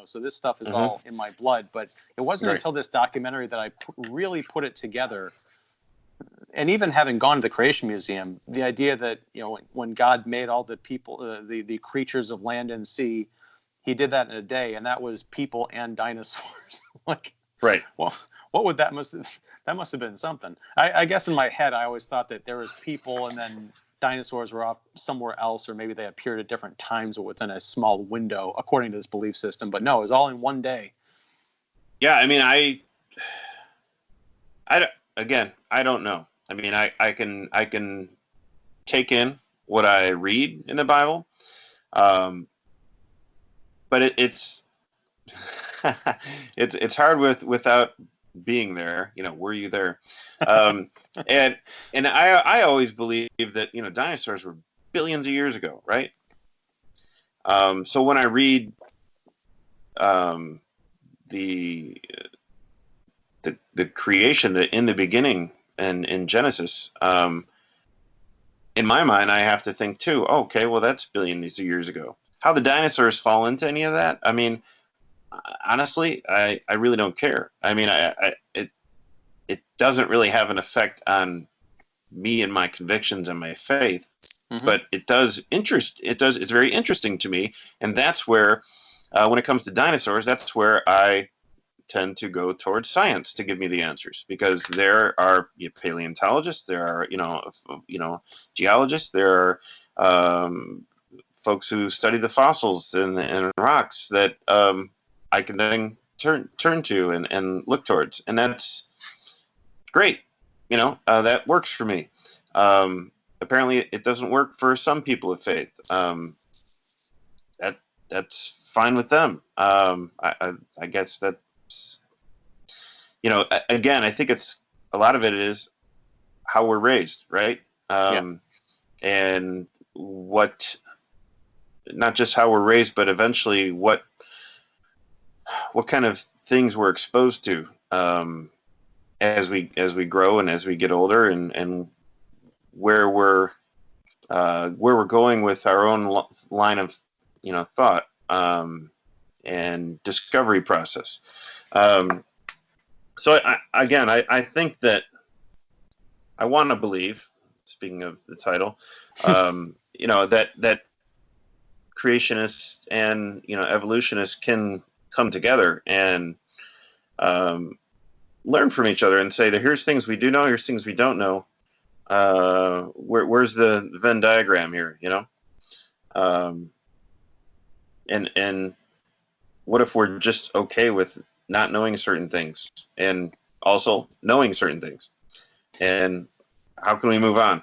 so this stuff is all in my blood, but it wasn't until this documentary that I really put it together. And even having gone to the Creation Museum, the idea that, when God made all the people, the creatures of land and sea, he did that in a day, and that was people and dinosaurs. Well, what would that must have been something. I guess in my head, I always thought that there was people and then dinosaurs were off somewhere else, or maybe they appeared at different times or within a small window, according to this belief system. But no, it was all in one day. Yeah, I mean, I don't know. I mean, I can take in what I read in the Bible, but it's it's hard without being there. Were you there? And I always believed that dinosaurs were billions of years ago, right? So when I read the creation, that in the beginning and in Genesis, in my mind, I have to think too, oh, okay, well, that's billions of years ago. How the dinosaurs fall into any of that? I mean, honestly, I really don't care. I mean, it doesn't really have an effect on me and my convictions and my faith, Mm-hmm. but it's very interesting to me. And that's where, when it comes to dinosaurs, that's where I tend to go towards science to give me the answers, because there are paleontologists, there are geologists, there are folks who study the fossils and rocks that I can then turn to and look towards, and that's great. That works for me. Apparently, it doesn't work for some people of faith. That's fine with them. I guess that's, again, I think it's a lot of it is how we're raised, right? Yeah. And what, not just how we're raised, but eventually what kind of things we're exposed to as we grow and as we get older, and where we're going with our own line of thought and discovery process. So I think that I want to believe, speaking of the title, that creationists and evolutionists can come together and learn from each other and say that here's things we do know, here's things we don't know. Where's the Venn diagram here? And what if we're just okay with not knowing certain things and also knowing certain things? And how can we move on?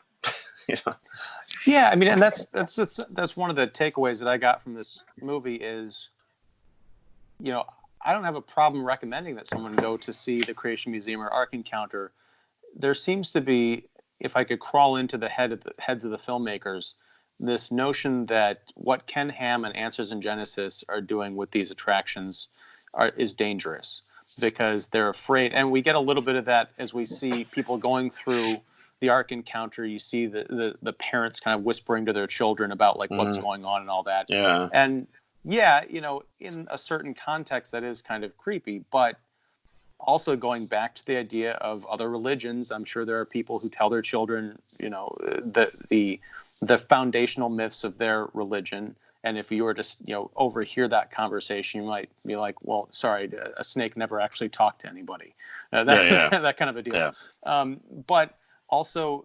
Yeah, I mean, and that's one of the takeaways that I got from this movie is, I don't have a problem recommending that someone go to see the Creation Museum or Ark Encounter. There seems to be, if I could crawl into the heads of the filmmakers, this notion that what Ken Ham and Answers in Genesis are doing with these attractions is dangerous, because they're afraid. And we get a little bit of that as we see people going through the Ark Encounter. You see the parents kind of whispering to their children about like what's going on and all that. Yeah. And yeah, in a certain context that is kind of creepy, but also going back to the idea of other religions, I'm sure there are people who tell their children, the foundational myths of their religion. And if you were to, overhear that conversation, you might be like, well, sorry, a snake never actually talked to anybody. That kind of a deal. Yeah. But also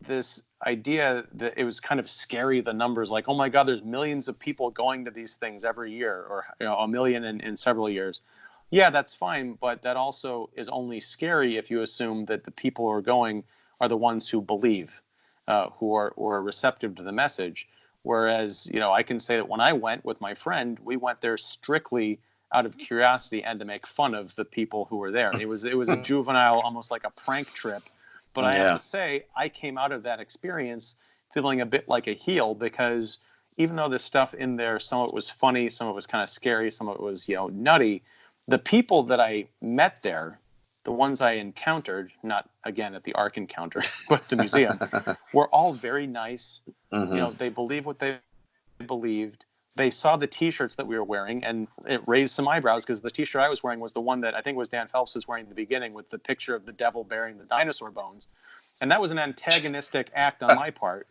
this idea that it was kind of scary, the numbers, like, oh my God, there's millions of people going to these things every year, or, a million in several years. Yeah, that's fine. But that also is only scary if you assume that the people who are going are the ones who believe, who are receptive to the message. Whereas, I can say that when I went with my friend, we went there strictly out of curiosity and to make fun of the people who were there. It was a juvenile, almost like a prank trip. But I have to say, I came out of that experience feeling a bit like a heel, because even though the stuff in there, some of it was funny, some of it was kind of scary, some of it was, nutty, the people that I met there, the ones I encountered, not again at the Ark Encounter, but at the museum, were all very nice. Mm-hmm. They believe what they believed. They saw the T-shirts that we were wearing, and it raised some eyebrows, because the T-shirt I was wearing was the one that I think was Dan Phelps was wearing in the beginning, with the picture of the devil bearing the dinosaur bones. And that was an antagonistic act on my part.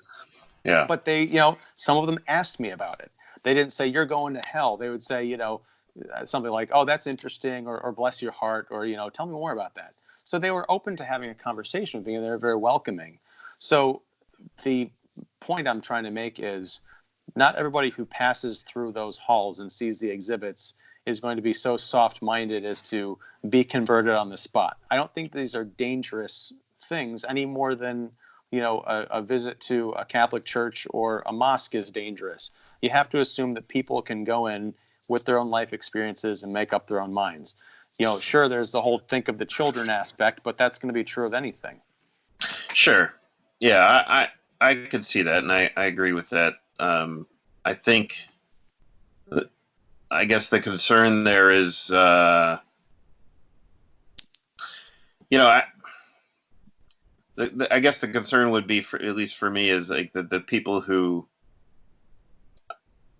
Yeah. But they, some of them asked me about it. They didn't say, you're going to hell. They would say, something like, oh, that's interesting, or bless your heart, or, tell me more about that. So they were open to having a conversation with me, and they were very welcoming. So the point I'm trying to make is, not everybody who passes through those halls and sees the exhibits is going to be so soft-minded as to be converted on the spot. I don't think these are dangerous things any more than, a visit to a Catholic church or a mosque is dangerous. You have to assume that people can go in with their own life experiences and make up their own minds. Sure, there's the whole think of the children aspect, but that's going to be true of anything. Sure. Yeah, I could see that, and I agree with that. I think, I guess the concern there is, I guess the concern would be, for at least for me, is like the people who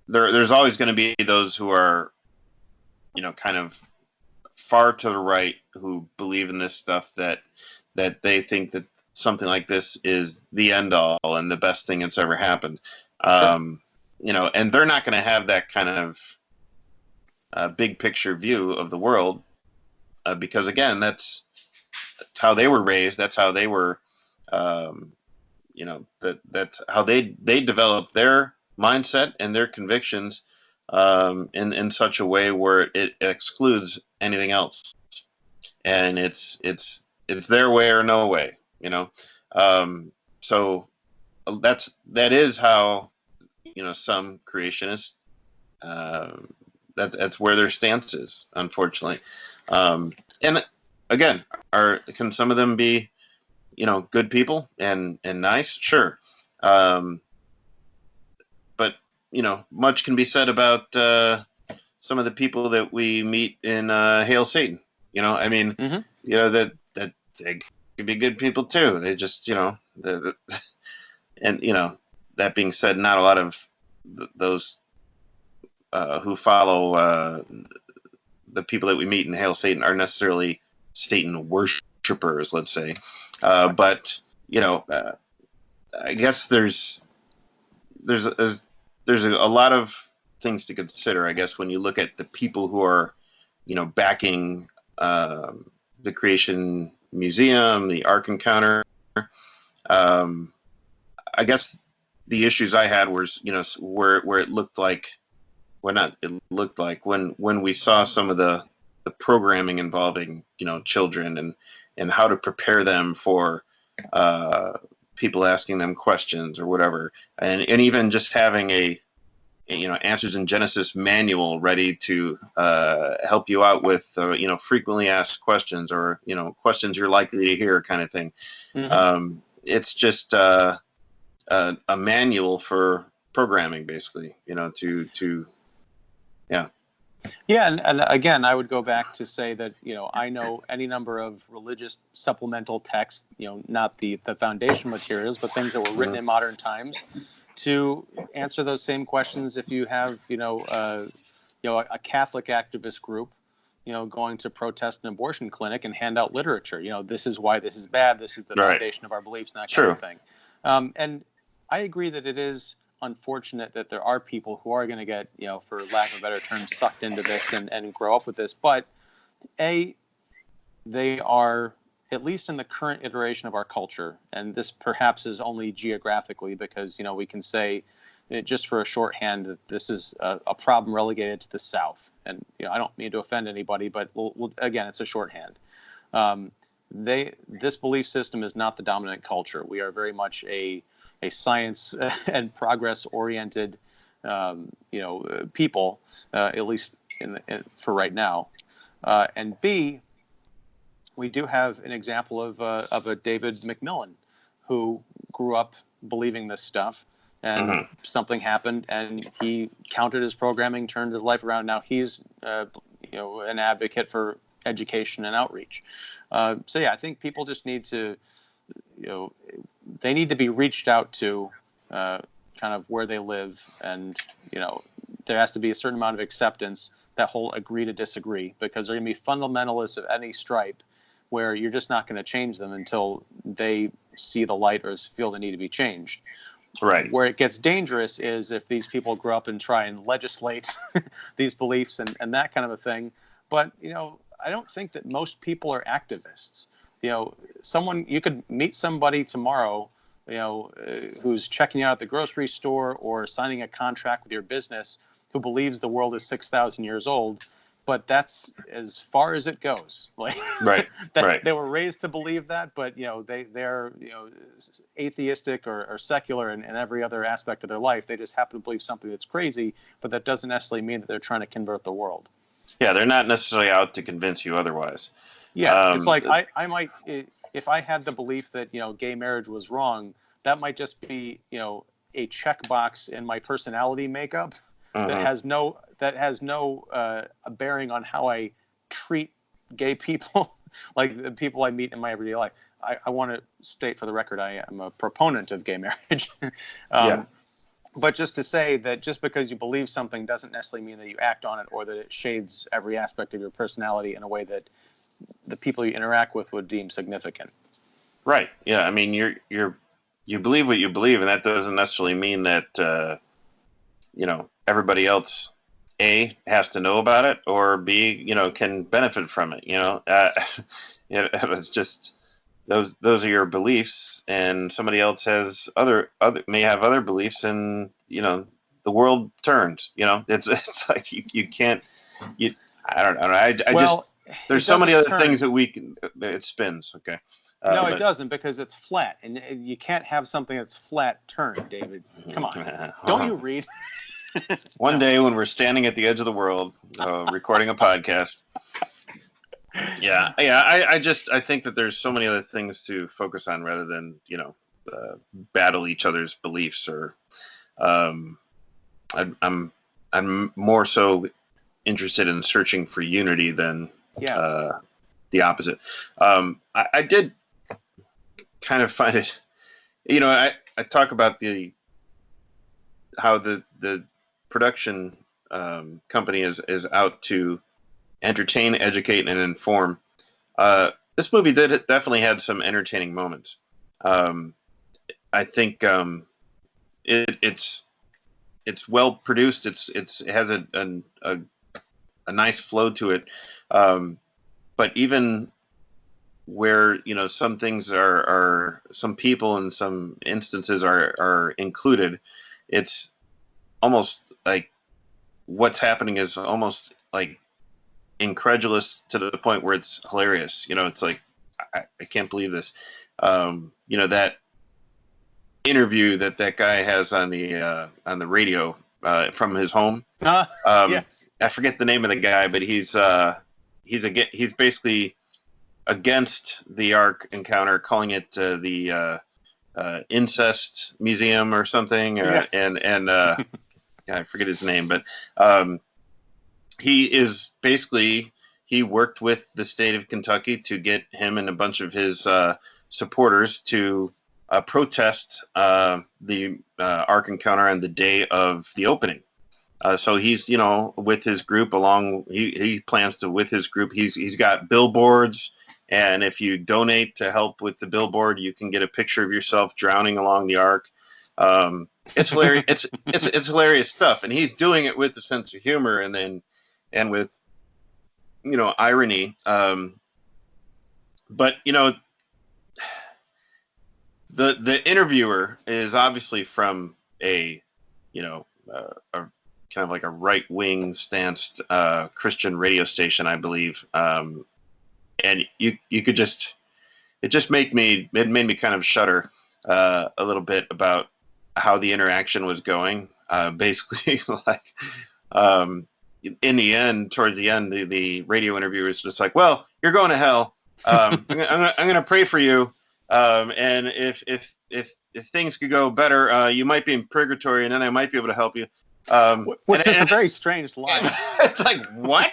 there's always going to be those who are, kind of far to the right, who believe in this stuff, that they think that something like this is the end all and the best thing that's ever happened. Sure. And they're not going to have that kind of big picture view of the world, because again, that's how they were raised. That's how they were, that's how they developed their mindset and their convictions, in such a way where it excludes anything else, and it's their way or no way. So that is how, some creationists, that's where their stance is, unfortunately. And again, can some of them be, good people and nice? Sure. But much can be said about some of the people that we meet in Hail Satan. I mean, that they could be good people too. They just, and that being said, not a lot of those who follow the people that we meet in Hail Satan are necessarily Satan worshipers, let's say. But I guess there's a lot of things to consider, I guess, when you look at the people who are, backing the Creation Museum, the Ark Encounter. I guess the issues I had was, where it looked like, well, not it looked like, when we saw some of the programming involving, children, and how to prepare them for people asking them questions or whatever, and even just having a answers in Genesis manual ready to help you out with frequently asked questions, or questions you're likely to hear, kind of thing. Mm-hmm. It's just a manual for programming, basically. Yeah. Yeah, and again, I would go back to say that I know any number of religious supplemental texts, not the foundation materials, but things that were written in modern times to answer those same questions. If you have a Catholic activist group, going to protest an abortion clinic and hand out literature, this is why this is bad, this is the Right. foundation of our beliefs, and that kind True. of thing. And I agree that it is unfortunate that there are people who are going to get, for lack of a better term, sucked into this and grow up with this. But they are, at least in the current iteration of our culture, and this perhaps is only geographically, because we can say, just for a shorthand, that this is a problem relegated to the South. And I don't mean to offend anybody, but again, it's a shorthand. This belief system is not the dominant culture. We are very much a science and progress oriented, people, at least for right now. And B, we do have an example of a David McMillan, who grew up believing this stuff, and something happened, and he countered his programming, turned his life around. Now he's an advocate for education and outreach. So yeah, I think people just need to, they need to be reached out to, kind of where they live, and there has to be a certain amount of acceptance, that whole agree to disagree, because there are going to be fundamentalists of any stripe where you're just not going to change them until they see the light or feel the need to be changed. Right. Where it gets dangerous is if these people grow up and try and legislate these beliefs and that kind of a thing. But I don't think that most people are activists. You could meet somebody tomorrow, who's checking you out at the grocery store or signing a contract with your business, who believes the world is 6,000 years old, but that's as far as it goes. Like, Right. Right. They were raised to believe that, but they're atheistic or secular in every other aspect of their life. They just happen to believe something that's crazy, but that doesn't necessarily mean that they're trying to convert the world. Yeah, they're not necessarily out to convince you otherwise. Yeah, it's like I might, if I had the belief that gay marriage was wrong, that might just be a checkbox in my personality makeup that has no bearing on how I treat gay people, like the people I meet in my everyday life. I want to state for the record, I am a proponent of gay marriage. Yeah. But just to say that just because you believe something doesn't necessarily mean that you act on it, or that it shades every aspect of your personality in a way that the people you interact with would deem significant. Right. Yeah. I mean, you believe what you believe, and that doesn't necessarily mean that everybody else has to know about it, or B can benefit from it. It's just those are your beliefs, and somebody else has may have other beliefs, and the world turns. It's like you can't. I don't know. I just there's so many other things that it spins. Okay. No, it doesn't, because it's flat, and you can't have something that's flat turned, David. Come on. Don't you read? One day when we're standing at the edge of the world, recording a podcast. Yeah. I think that there's so many other things to focus on rather than, battle each other's beliefs, or I'm more so interested in searching for unity than the opposite. I did kind of find it, I talk about how the production company is out to entertain, educate, and inform. This movie definitely had some entertaining moments. I think it's well produced. It has a nice flow to it. But even where some things are some people in some instances are included, it's almost like what's happening is almost like incredulous to the point where it's hilarious. It's like I can't believe this. That interview that guy has on the radio from his home. Yes. I forget the name of the guy, but he's basically against the Ark Encounter, calling it the incest museum or something. I forget his name, but he worked with the state of Kentucky to get him and a bunch of his supporters to protest the Ark Encounter on the day of the opening. So he's, with his group he plans to, with his group, he's got billboards, and if you donate to help with the billboard, you can get a picture of yourself drowning along the Ark. It's hilarious. It's hilarious stuff, and he's doing it with a sense of humor and with irony. But the interviewer is obviously from a kind of like a right-wing stanced Christian radio station, I believe, and you could it made me kind of shudder a little bit about how the interaction was going. Basically, like in the end, towards the end, the radio interviewer is just like, "Well, you're going to hell. I'm going to pray for you, and if things could go better, you might be in purgatory, and then I might be able to help you." Which is a very strange line. It's like, what?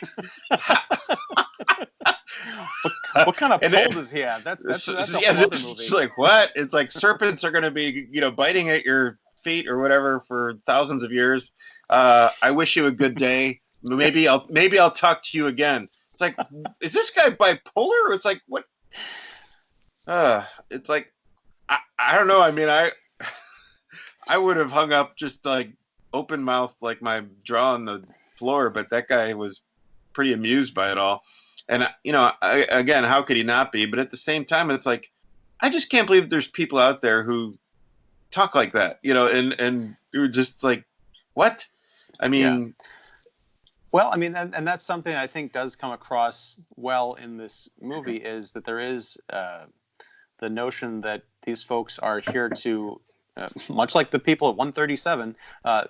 What kind of pull does he have? That's a whole other movie. It's like, what? It's like serpents are going to be, biting at your feet or whatever for thousands of years. I wish you a good day. Maybe I'll talk to you again. It's like, is this guy bipolar? Or it's like, what? It's like, I don't know. I mean, I would have hung up just like open mouth, like my jaw on the floor, but that guy was pretty amused by it all. And, again, how could he not be? But at the same time, it's like, I just can't believe there's people out there who talk like that, and you're just like, what? I mean... Yeah. Well, I mean, and that's something I think does come across well in this movie, is that there is the notion that these folks are here to, much like the people at 137,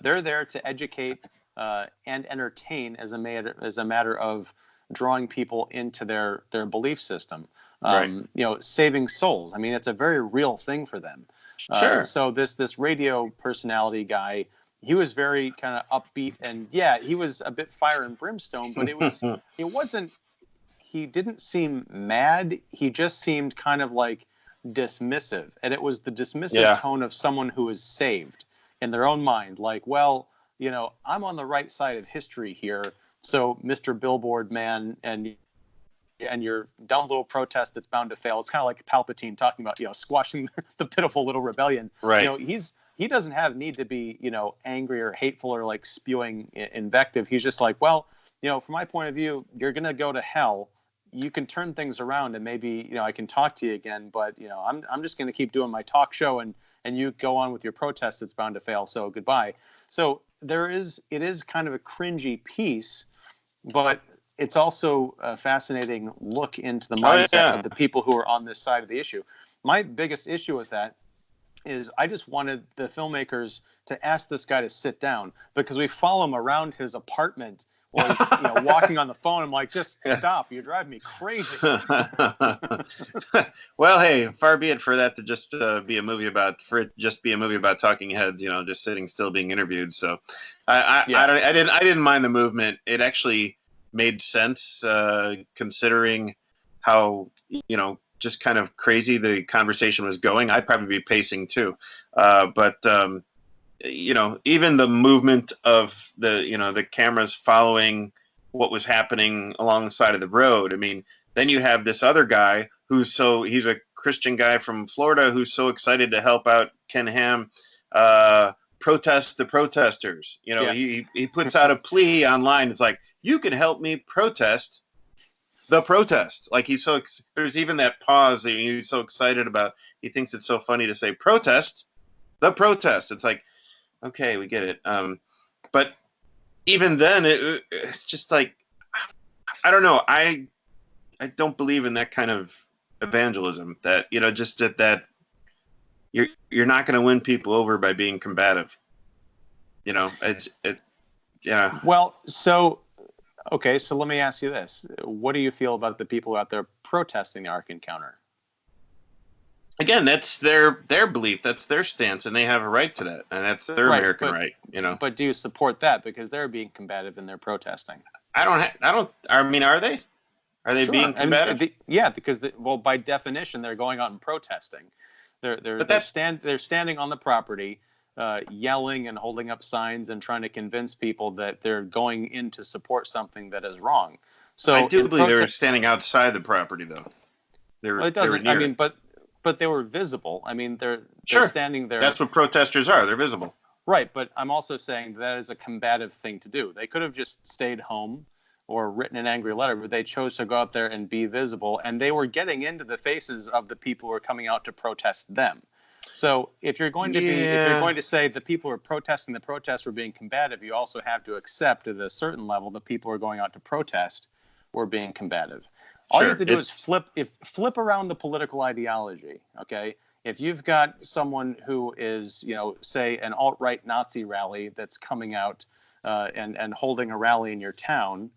they're there to educate and entertain as a matter of drawing people into their belief system. Right. Saving souls. I mean, it's a very real thing for them. Sure. So this radio personality guy, he was very kind of upbeat, and he was a bit fire and brimstone, but he didn't seem mad. He just seemed kind of like dismissive, and it was the dismissive tone of someone who is saved in their own mind, like, well, I'm on the right side of history here, so Mr. Billboard man and your dumb little protest that's bound to fail. It's kind of like Palpatine talking about, squashing the pitiful little rebellion. Right. He doesn't have need to be, angry or hateful or like spewing invective. He's just like, well, from my point of view, you're going to go to hell. You can turn things around and maybe, I can talk to you again, but, I'm just going to keep doing my talk show and you go on with your protest that's bound to fail. So goodbye. So it is kind of a cringy piece, but it's also a fascinating look into the mindset of the people who are on this side of the issue. My biggest issue with that is I just wanted the filmmakers to ask this guy to sit down, because we follow him around his apartment while he's walking on the phone. I'm like, just stop. You're driving me crazy. Well, hey, far be it for that to just be a movie about talking heads, just sitting still being interviewed. So I didn't mind the movement. It actually made sense considering how, just kind of crazy the conversation was going. I'd probably be pacing too. But even the movement of the cameras following what was happening along the side of the road. I mean, then you have this other guy he's a Christian guy from Florida who's so excited to help out Ken Ham, protest the protesters. He puts out a plea online. It's like, you can help me protest the protest. Like there's even that pause that he's so excited about. He thinks it's so funny to say protest the protest. It's like, okay, we get it. But even then, it's just like, I don't know. I don't believe in that kind of evangelism. That just that you're not going to win people over by being combative. Yeah. Well, okay, so let me ask you this: what do you feel about the people out there protesting the Ark Encounter? Again, that's their belief, that's their stance, and they have a right to that, and that's their American right. But do you support that because they're being combative and they're protesting? I mean, are they? Are they being combative? Because by definition, they're going out and protesting. They're standing on the property, yelling and holding up signs and trying to convince people that they're going in to support something that is wrong. So I do believe they were standing outside the property, though. It doesn't. I mean, but they were visible. I mean, they're standing there. That's what protesters are. They're visible. Right, but I'm also saying that is a combative thing to do. They could have just stayed home or written an angry letter, but they chose to go out there and be visible, and they were getting into the faces of the people who were coming out to protest them. So if you're going to say the people who are protesting the protests were being combative, you also have to accept at a certain level the people who are going out to protest were being combative. All you have to do is flip around the political ideology. Okay, if you've got someone who is, say an alt-right Nazi rally that's coming out and holding a rally in your town,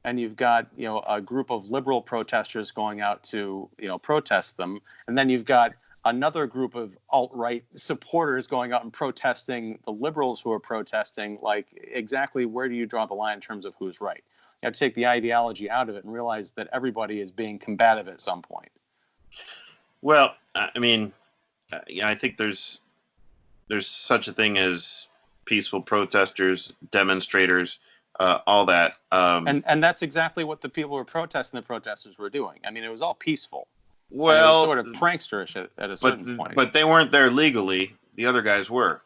and you've got a group of liberal protesters going out to protest them, and then you've got another group of alt-right supporters going out and protesting the liberals who are protesting, like, exactly where do you draw the line in terms of who's right? You have to take the ideology out of it and realize that everybody is being combative at some point. Well, I mean, I think there's such a thing as peaceful protesters, demonstrators, all that. And that's exactly what the people who were protesting the protesters were doing. I mean, it was all peaceful. Well, it was sort of pranksterish at a certain point. But they weren't there legally. The other guys were.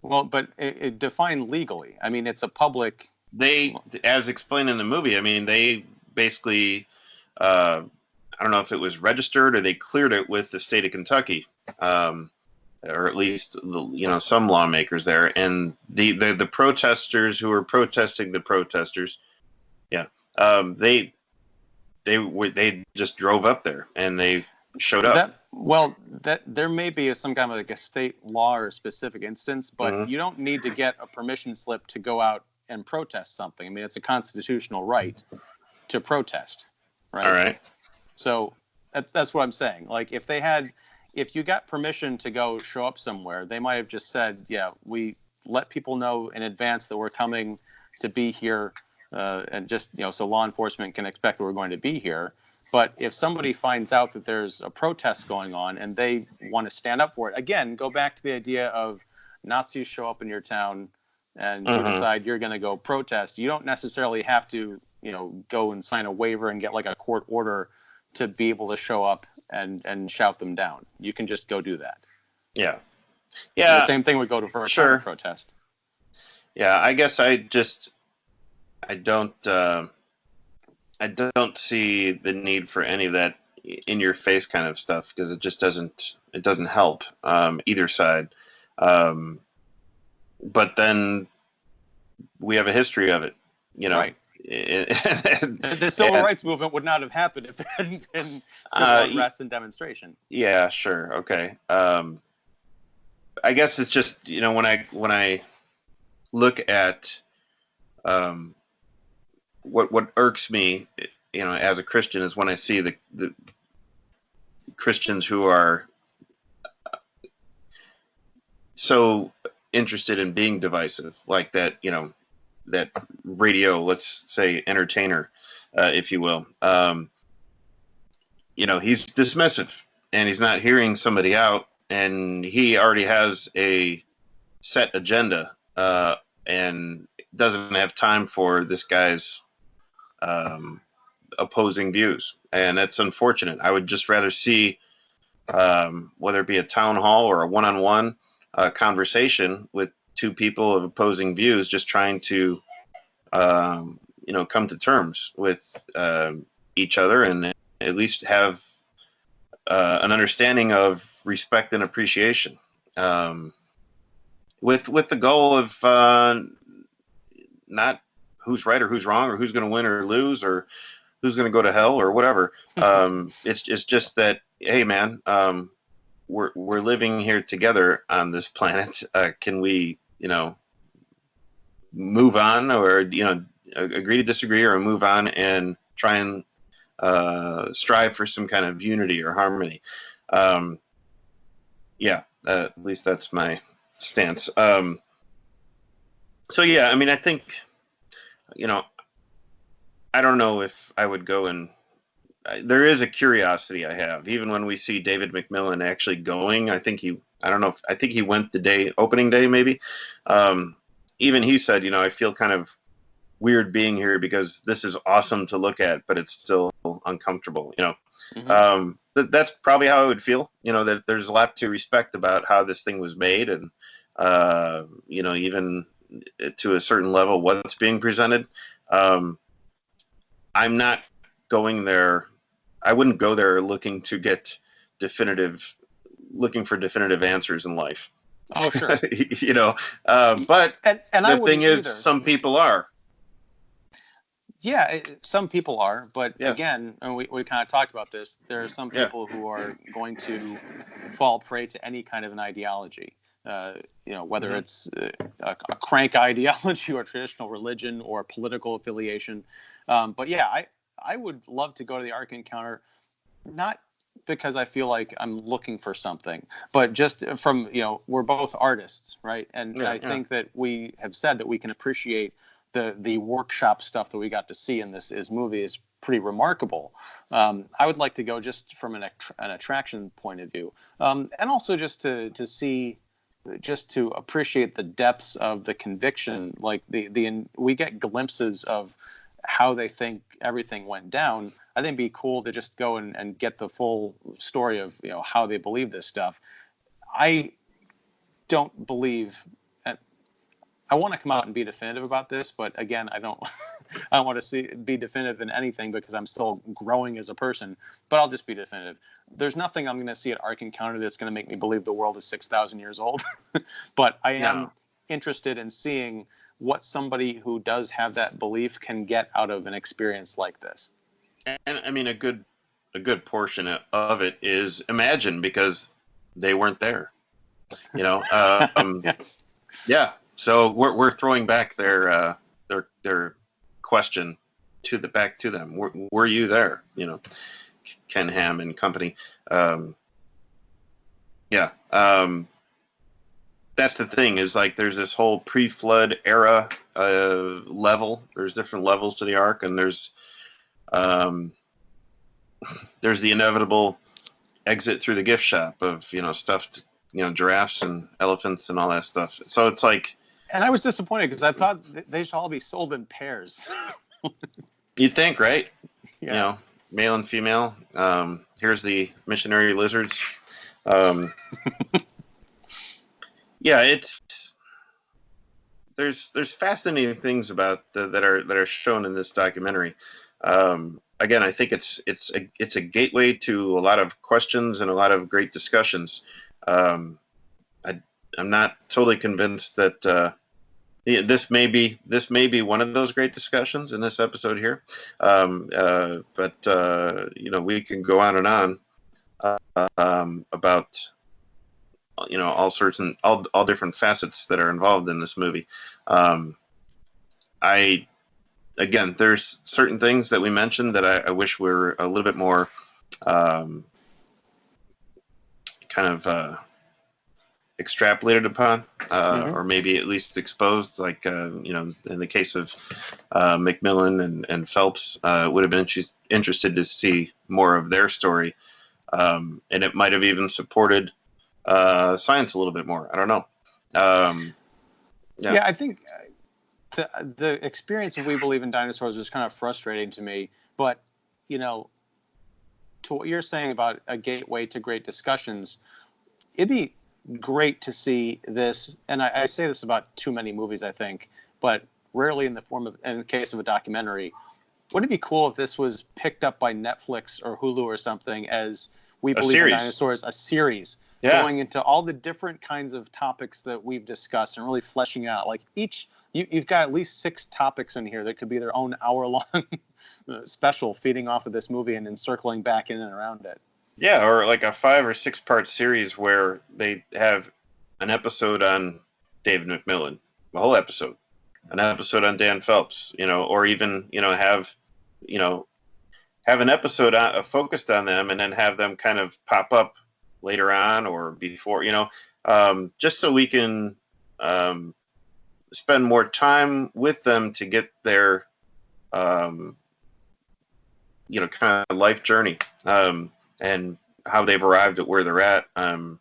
Well, but it defined legally. I mean, it's a public. They, as explained in the movie, I mean, they basically, I don't know if it was registered or they cleared it with the state of Kentucky, or at least some lawmakers there, and the protesters who were protesting the protesters, they just drove up there and they showed up. That there may be some kind of like a state law or a specific instance, but you don't need to get a permission slip to go out and protest something. I mean, it's a constitutional right to protest, right? All right. So that's what I'm saying. Like, if you got permission to go show up somewhere, they might have just said, yeah, we let people know in advance that we're coming to be here, and just, so law enforcement can expect that we're going to be here. But if somebody finds out that there's a protest going on and they want to stand up for it, again, go back to the idea of Nazis show up in your town and you decide you're going to go protest. You don't necessarily have to, go and sign a waiver and get like a court order to be able to show up and shout them down. You can just go do that. Yeah. Yeah. And the same thing would go to for a counter protest. Yeah. I guess I don't see the need for any of that in your face kind of stuff, because it just doesn't help either side. But then we have a history of it, Right. The civil rights movement would not have happened if there hadn't been civil unrest and demonstration. Yeah, sure. Okay. I guess it's just, when I look at what irks me, as a Christian, is when I see the Christians who are so interested in being divisive, like that, that radio, let's say, entertainer, if you will. He's dismissive and he's not hearing somebody out, and he already has a set agenda, and doesn't have time for this guy's opposing views. And that's unfortunate. I would just rather see, whether it be a town hall or a one-on-one conversation with two people of opposing views, just trying to, come to terms with each other, and at least have an understanding of respect and appreciation, with the goal of not who's right or who's wrong or who's going to win or lose or who's going to go to hell or whatever. It's just that, hey man, we're living here together on this planet. Can we, move on, or, agree to disagree, or move on and try and strive for some kind of unity or harmony? At least that's my stance. So yeah, I mean, I think, I don't know if I would go and, there is a curiosity I have, even when we see David McMillan actually going. I think he went the opening day, maybe. Even he said, I feel kind of weird being here because this is awesome to look at, but it's still uncomfortable, that's probably how I would feel, that there's a lot to respect about how this thing was made, and, even to a certain level, what's being presented. I'm not going there. I wouldn't go there looking for definitive answers in life. Oh, sure. But the thing is, either. Some people are. Yeah, some people are, but again, and we kind of talked about this, there are some people who are going to fall prey to any kind of an ideology, whether it's a crank ideology or traditional religion or political affiliation. But yeah, I would love to go to the Ark Encounter, not because I feel like I'm looking for something, but just from, we're both artists, right? And I think that we have said that we can appreciate the workshop stuff that we got to see in this movie is pretty remarkable. I would like to go just from an attraction point of view, and also just to see, just to appreciate the depths of the conviction. Like we get glimpses of how they think everything went down. I think it'd be cool to just go and get the full story of, how they believe this stuff. I don't believe, and I want to come out and be definitive about this, but again, I don't want to be definitive in anything because I'm still growing as a person, but I'll just be definitive. There's nothing I'm going to see at Ark Encounter that's going to make me believe the world is 6,000 years old, but I am interested in seeing what somebody who does have that belief can get out of an experience like this. And I mean, a good portion of it is imagined because they weren't there, Yes. Yeah. So we're throwing back their question back to them. Were you there? Ken Ham and company. That's the thing, is like there's this whole pre-flood era level. There's different levels to the Ark, and there's there's the inevitable exit through the gift shop of stuffed giraffes and elephants and all that stuff. So it's like, and I was disappointed because I thought they should all be sold in pairs. you'd think, right? Yeah. Male and female. Here's the missionary lizards. Yeah, there's fascinating things about that are shown in this documentary. Again, I think it's a gateway to a lot of questions and a lot of great discussions. I'm not totally convinced that this may be one of those great discussions in this episode here, but we can go on and on about all sorts and all different facets that are involved in this movie. Again, there's certain things that we mentioned that I wish were a little bit more kind of extrapolated upon, or maybe at least exposed. Like in the case of Macmillan and Phelps, would have been interested to see more of their story, and it might have even supported science a little bit more. I don't know. Yeah, I think the experience of We Believe in Dinosaurs was kind of frustrating to me. But, to what you're saying about a gateway to great discussions, it'd be great to see this. And I say this about too many movies, I think, but rarely in the case of a documentary. Wouldn't it be cool if this was picked up by Netflix or Hulu or something as We Believe in Dinosaurs, a series? Yeah. Going into all the different kinds of topics that we've discussed and really fleshing out. Like you've got at least 6 topics in here that could be their own hour-long special feeding off of this movie and then circling back in and around it. Yeah, or like a 5 or 6 part series where they have an episode on David Macmillan, a whole episode, an episode on Dan Phelps, or even have an episode focused on them and then have them kind of pop up later on or before, just so we can spend more time with them to get their, kind of life journey, and how they've arrived at where they're at, and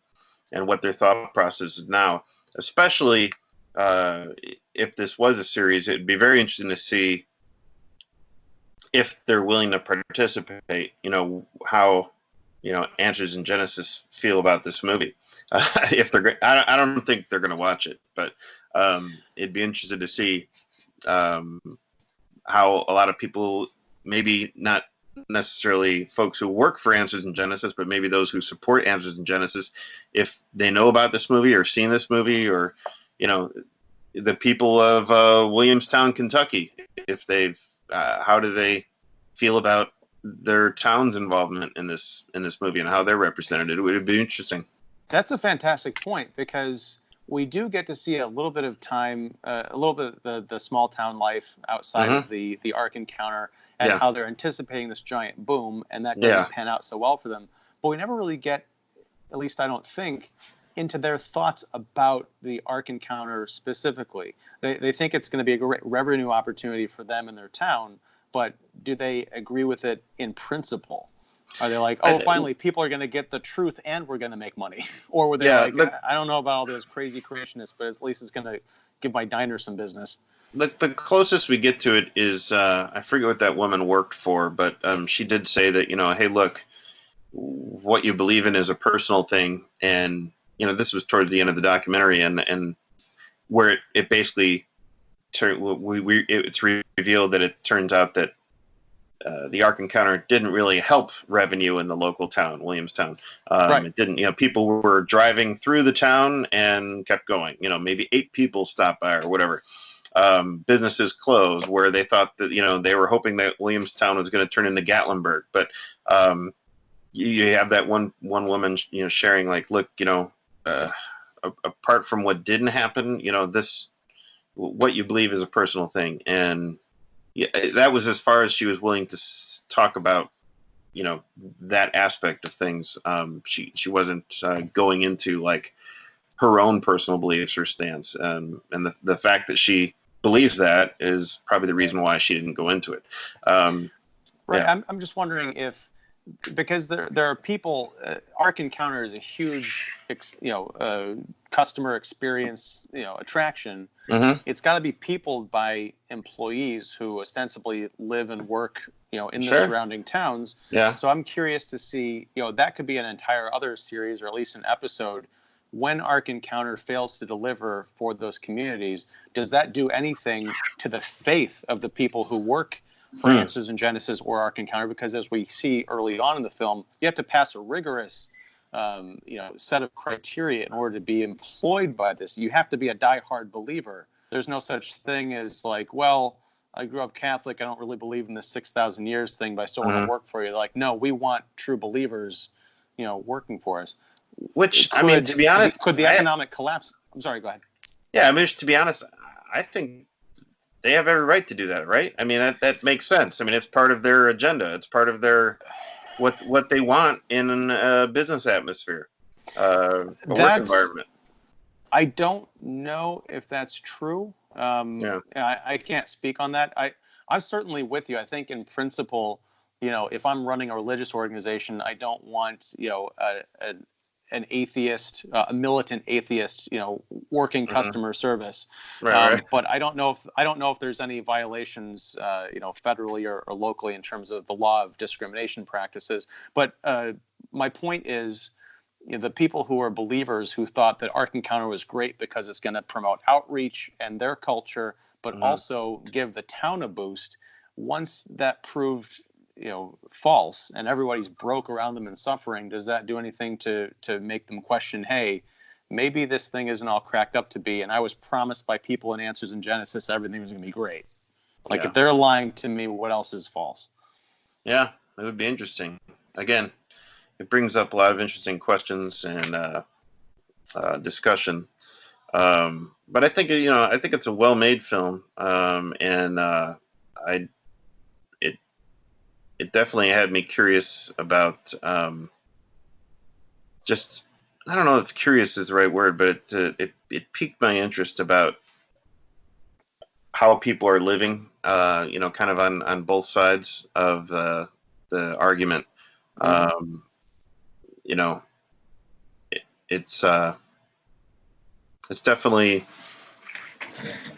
what their thought process is now. Especially if this was a series, it'd be very interesting to see if they're willing to participate. How Answers in Genesis feel about this movie. If they're, I don't think they're going to watch it, but it'd be interesting to see how a lot of people, maybe not necessarily folks who work for Answers in Genesis, but maybe those who support Answers in Genesis, if they know about this movie or seen this movie, or the people of Williamstown, Kentucky, if they've how do they feel about their town's involvement in this movie and how they're represented? It would be interesting. That's a fantastic point, because we do get to see a little bit of time, a little bit of the small town life outside of the Ark Encounter, and how they're anticipating this giant boom, and that doesn't pan out so well for them. But we never really get, at least I don't think, into their thoughts about the Ark Encounter specifically. They think it's going to be a great revenue opportunity for them and their town, but do they agree with it in principle? Are they like, oh, finally, people are going to get the truth and we're going to make money? Or were they I don't know about all those crazy creationists, but at least it's going to give my diner some business? The closest we get to it is, I forget what that woman worked for, but she did say that, hey, look, what you believe in is a personal thing. And, this was towards the end of the documentary, and where it basically it's revealed that it turns out that the Ark Encounter didn't really help revenue in the local town, Williamstown. It didn't, people were driving through the town and kept going. Maybe 8 people stopped by or whatever. Businesses closed where they thought that, they were hoping that Williamstown was going to turn into Gatlinburg. But you have that one woman, sharing like, look, apart from what didn't happen, what you believe is a personal thing. And that was as far as she was willing to talk about, that aspect of things. She wasn't going into like her own personal beliefs or stance. And the fact that she believes that is probably the reason why she didn't go into it. Right. Yeah. I'm just wondering if because there are people. Ark Encounter is a huge, customer experience, attraction. Mm-hmm. It's got to be peopled by employees who ostensibly live and work, in the Sure. surrounding towns. Yeah. So I'm curious to see, that could be an entire other series or at least an episode. When Ark Encounter fails to deliver for those communities, does that do anything to the faith of the people who work for Answers in Genesis or Ark Encounter? Because as we see early on in the film, you have to pass a rigorous set of criteria in order to be employed by this. You have to be a diehard believer. There's no such thing as like, well, I grew up Catholic, I don't really believe in this 6,000 years thing, but I still want to work for you. Like, no, we want true believers, working for us. Which, I mean, to be honest, could the economic collapse? I'm sorry, go ahead. Yeah, I mean, to be honest, I think they have every right to do that, right? I mean, that makes sense. I mean, it's part of their agenda. It's part of their what they want in a business atmosphere, a work environment. I don't know if that's true. I can't speak on that. I'm certainly with you. I think in principle, if I'm running a religious organization, I don't want an atheist, a militant atheist, working customer service. Right. But I don't know if there's any violations, federally or locally in terms of the law of discrimination practices. But my point is, the people who are believers who thought that Ark Encounter was great because it's going to promote outreach and their culture, but also give the town a boost. Once that proved false and everybody's broke around them and suffering, does that do anything to make them question, hey, maybe this thing isn't all cracked up to be, and I was promised by people in Answers in Genesis everything was going to be great. Like, if they're lying to me, what else is false? Yeah, it would be interesting. Again, it brings up a lot of interesting questions and discussion. But I think it's a well-made film, and it definitely had me curious about just, I don't know if curious is the right word, but it piqued my interest about how people are living, kind of on both sides of the argument. It's definitely,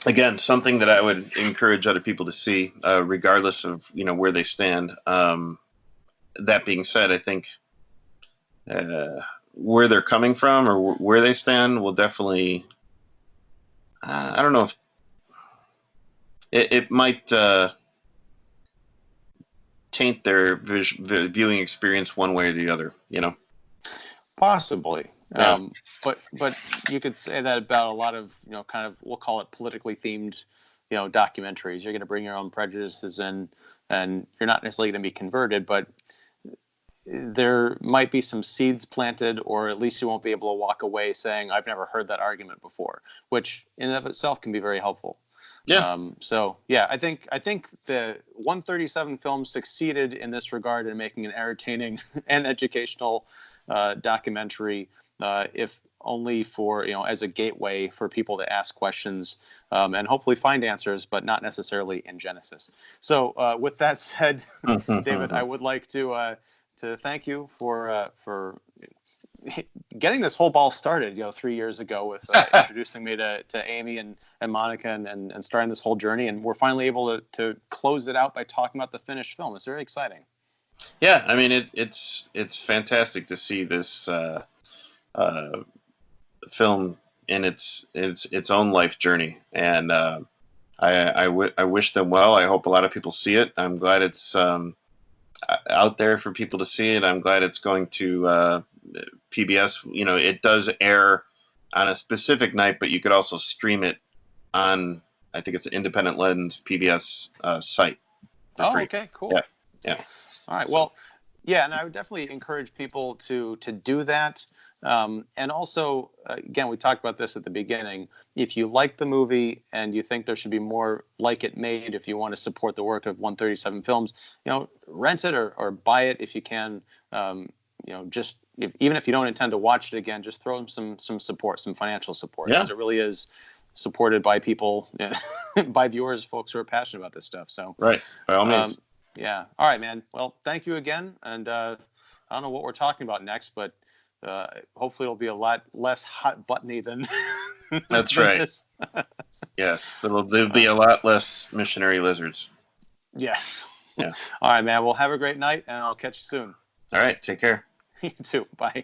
again, something that I would encourage other people to see, regardless of where they stand. That being said, I think where they're coming from or where they stand will definitely, I don't know if it might taint their viewing experience one way or the other. Possibly. Yeah. But you could say that about a lot of, kind of, we'll call it politically themed, documentaries. You're going to bring your own prejudices in, and you're not necessarily going to be converted, but there might be some seeds planted, or at least you won't be able to walk away saying, I've never heard that argument before, which in and of itself can be very helpful. Yeah. I think the 137 film succeeded in this regard in making an entertaining and educational documentary, if only for, as a gateway for people to ask questions and hopefully find answers, but not necessarily in Genesis. So with that said, David, I would like to thank you for getting this whole ball started, 3 years ago with introducing me to Amy and Monica and starting this whole journey. And we're finally able to close it out by talking about the finished film. It's very exciting. Yeah, I mean, it's fantastic to see this film in its own life journey, and I wish them well. I hope a lot of people see it. I'm glad it's out there for people to see it. I'm glad it's going to PBS. It does air on a specific night, but you could also stream it on, I think it's Independent Lens PBS site for free. Okay, cool. Yeah. All right. Well, yeah, and I would definitely encourage people to do that. And also, again, we talked about this at the beginning. If you like the movie and you think there should be more like it made, if you want to support the work of 137 Films, rent it or buy it if you can. Just even if you don't intend to watch it again, just throw them some support, some financial support, because it really is supported by people, by viewers, folks who are passionate about this stuff. So right, by all means. Yeah. All right, man. Well, thank you again. And I don't know what we're talking about next, but hopefully it'll be a lot less hot buttony than, That's than right. this. Yes, there'll be a lot less missionary lizards. Yes. Yeah. All right, man. Well, have a great night, and I'll catch you soon. All right. Take care. You too. Bye.